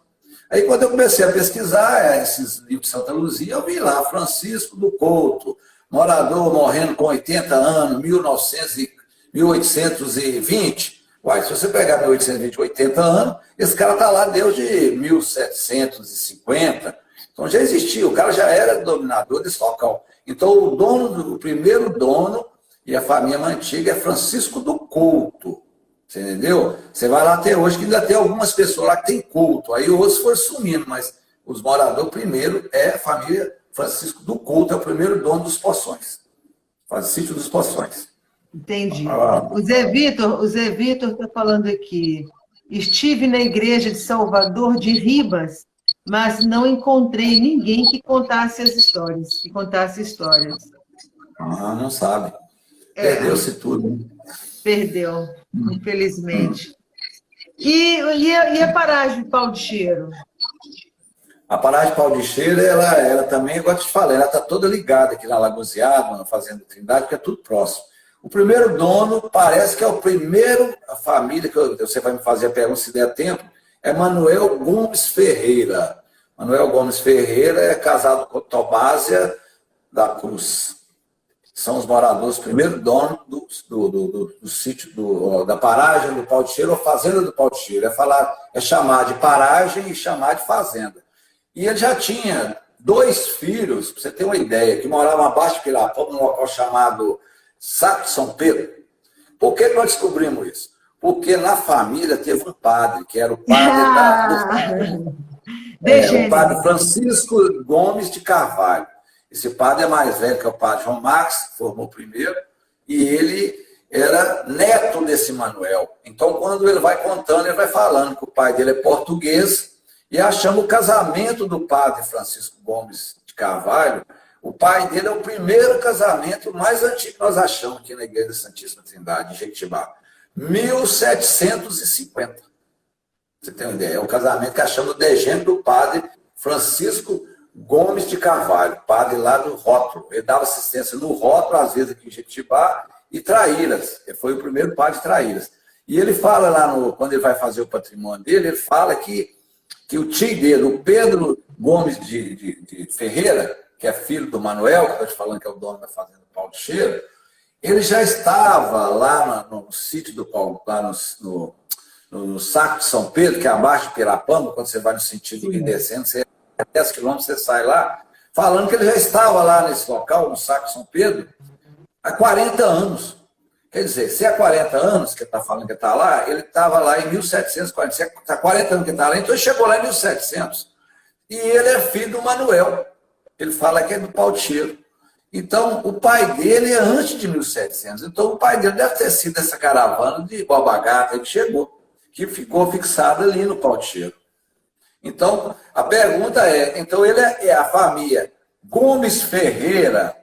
B: Aí, quando eu comecei a pesquisar esses livros de Santa Luzia, eu vi lá Francisco do Couto, morador morrendo com 80 anos, 1820. Uai, se você pegar 1820, 80 anos, esse cara está lá desde 1750. Então já existia, o cara já era dominador desse local. Então o primeiro dono e a família mais antiga é Francisco do Couto. Você entendeu? Você vai lá até hoje, que ainda tem algumas pessoas lá que tem culto. Aí outros foram sumindo, mas os moradores primeiro é a família Francisco do Couto, é o primeiro dono dos Poções. Faz o sítio dos Poções.
A: Entendi. O Zé Vitor está falando aqui. Estive na igreja de Salvador de Ribas, mas não encontrei ninguém que contasse as histórias,
B: Não sabe. Perdeu-se tudo.
A: Perdeu, infelizmente. E a paragem de Pau de Cheiro?
B: A paragem de Pau de Cheiro, ela também, igual eu te falei, ela está toda ligada aqui na Lagoziada, na Fazenda Trindade, que é tudo próximo. O primeiro dono, parece que é o primeiro, a família, que você vai me fazer a pergunta se der tempo, é Manuel Gomes Ferreira. Manuel Gomes Ferreira é casado com Tobásia da Cruz. São os moradores, primeiro dono do sítio, da paragem do Pau de Cheiro, ou fazenda do Pau de Cheiro. É chamar de paragem e chamar de fazenda. E ele já tinha 2 filhos, para você ter uma ideia, que moravam abaixo de Pirapó, num local chamado Saco de São Pedro. Por que nós descobrimos isso? Porque na família teve um padre, que era o padre o padre Francisco Gomes de Carvalho. Esse padre é mais velho que o padre João Marques, que formou primeiro, e ele era neto desse Manuel. Então, quando ele vai contando, ele vai falando que o pai dele é português, e achamos o casamento do padre Francisco Gomes de Carvalho. O pai dele é o primeiro casamento mais antigo que nós achamos aqui na Igreja da Santíssima Trindade, em Jequitibá. 1750. Você tem uma ideia? É o casamento que achamos o degento do padre Francisco Gomes de Carvalho, padre lá do Rótulo. Ele dava assistência no Rótulo, às vezes aqui em Jequitibá, e Traíras. Ele foi o primeiro padre de Traíras. E ele fala lá, quando ele vai fazer o patrimônio dele, ele fala que o tio dele, o Pedro Gomes de Ferreira, que é filho do Manuel, que eu estou te falando que é o dono da Fazenda do Pau de Cheiro, ele já estava lá no sítio do Paulo, lá no Saco de São Pedro, que é abaixo de Pirapamba, quando você vai no sentido de descendo, você 10 quilômetros, você sai lá, falando que ele já estava lá nesse local, no Saco de São Pedro, há 40 anos. Quer dizer, se há 40 anos que ele está falando que está lá, ele estava lá em 1740. Se há 40 anos que ele está lá, então ele chegou lá em 1700. E ele é filho do Manuel. Ele fala que é do Pau de Cheiro. Então, o pai dele é antes de 1700. Então, o pai dele deve ter sido essa caravana de Bobagata que chegou, que ficou fixada ali no Pau de Cheiro. Então, a pergunta então ele é a família Gomes Ferreira,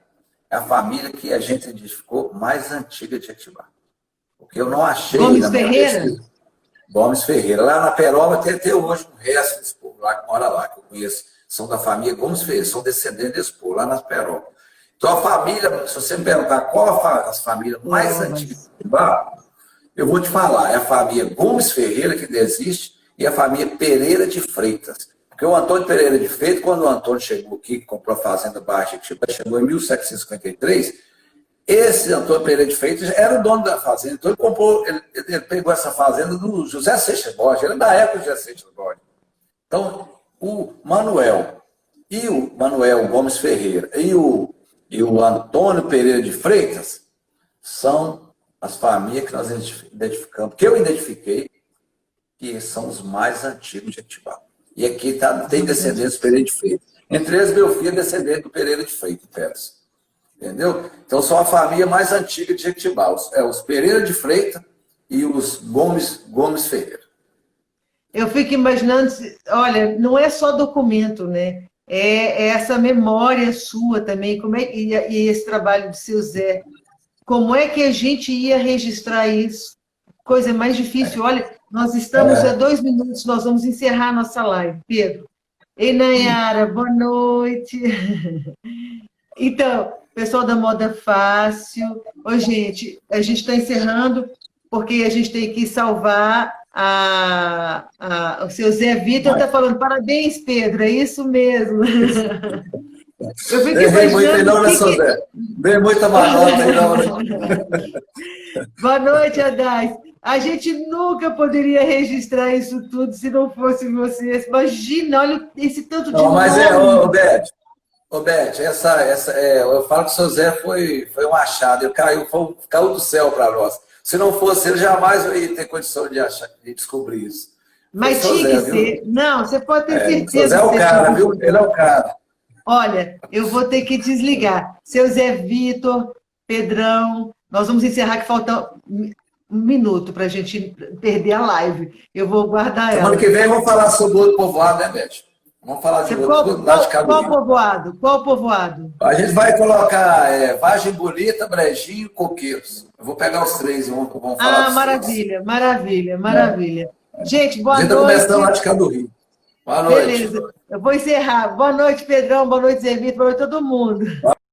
B: é a família que a gente identificou mais antiga de Jequitibá. Porque eu não achei...
A: Gomes Ferreira?
B: Gomes Ferreira. Lá na Peroba tem até hoje um resto desse povo lá que mora lá, que eu conheço. São da família Gomes Ferreira, são descendentes desse povo, lá na Peroba. Então, a família, se você me perguntar qual as famílias mais antigas de Jequitibá, Eu vou te falar, é a família Gomes Ferreira que ainda existe e a família Pereira de Freitas. Porque o Antônio Pereira de Freitas, quando o Antônio chegou aqui, que comprou a Fazenda Baixa, que chegou em 1753, esse Antônio Pereira de Freitas era o dono da fazenda. Então ele comprou, ele pegou essa fazenda do José Seixas Borges, ele é da época do José Seixas Borges. Então, o Manuel Gomes Ferreira e o Antônio Pereira de Freitas são as famílias que nós identificamos, que eu identifiquei, que são os mais antigos de Jequitibá. E aqui tem descendentes do Pereira de Freitas. Entre eles, meu filho é descendente do Pereira de Freitas, Pérez. Entendeu? Então, são a família mais antiga de Jequitibá. Os Pereira de Freitas e os Gomes Ferreira.
A: Eu fico imaginando, olha, não é só documento, né? É essa memória sua também, e esse trabalho do seu Zé. Como é que a gente ia registrar isso? Coisa mais difícil. Olha, nós estamos a 2 minutos, nós vamos encerrar a nossa live. Pedro. Ei, Nayara, boa noite. Então, pessoal da Moda Fácil. Ô, gente, a gente está encerrando, porque a gente tem que salvar o seu Zé Vitor está falando, parabéns, Pedro, é isso mesmo. Eu fico imaginando...
B: Dei muita manota aí, não.
A: Boa noite, Adás. A gente nunca poderia registrar isso tudo se não fosse vocês. Imagina, olha esse tanto de nome.
B: Mas Beth, eu falo que o seu Zé foi um achado, ele caiu do céu para nós. Se não fosse ele, jamais eu ia ter condição de descobrir isso.
A: Mas tinha que ser. Não, você pode ter certeza.
B: Seu Zé é o cara, viu? Ele é o cara.
A: Olha, eu vou ter que desligar. Seu Zé Vitor, Pedrão, nós vamos encerrar, que falta 1 minuto para a gente perder a live. Eu vou guardar ela.
B: Semana que vem vamos falar sobre outro povoado, né, Beth? Vamos falar de outro
A: qual povoado? Qual povoado?
B: A gente vai colocar Vargem Bonita, Brejinho e Coqueiros. Eu vou pegar os 3 e vamos falar.
A: Maravilha, maravilha, maravilha. Gente, boa noite.
B: Começando lá de Cabo do Rio. Boa noite.
A: Beleza. Eu vou encerrar. Boa noite, Pedrão. Boa noite, Zé Vitor. Boa noite, todo mundo.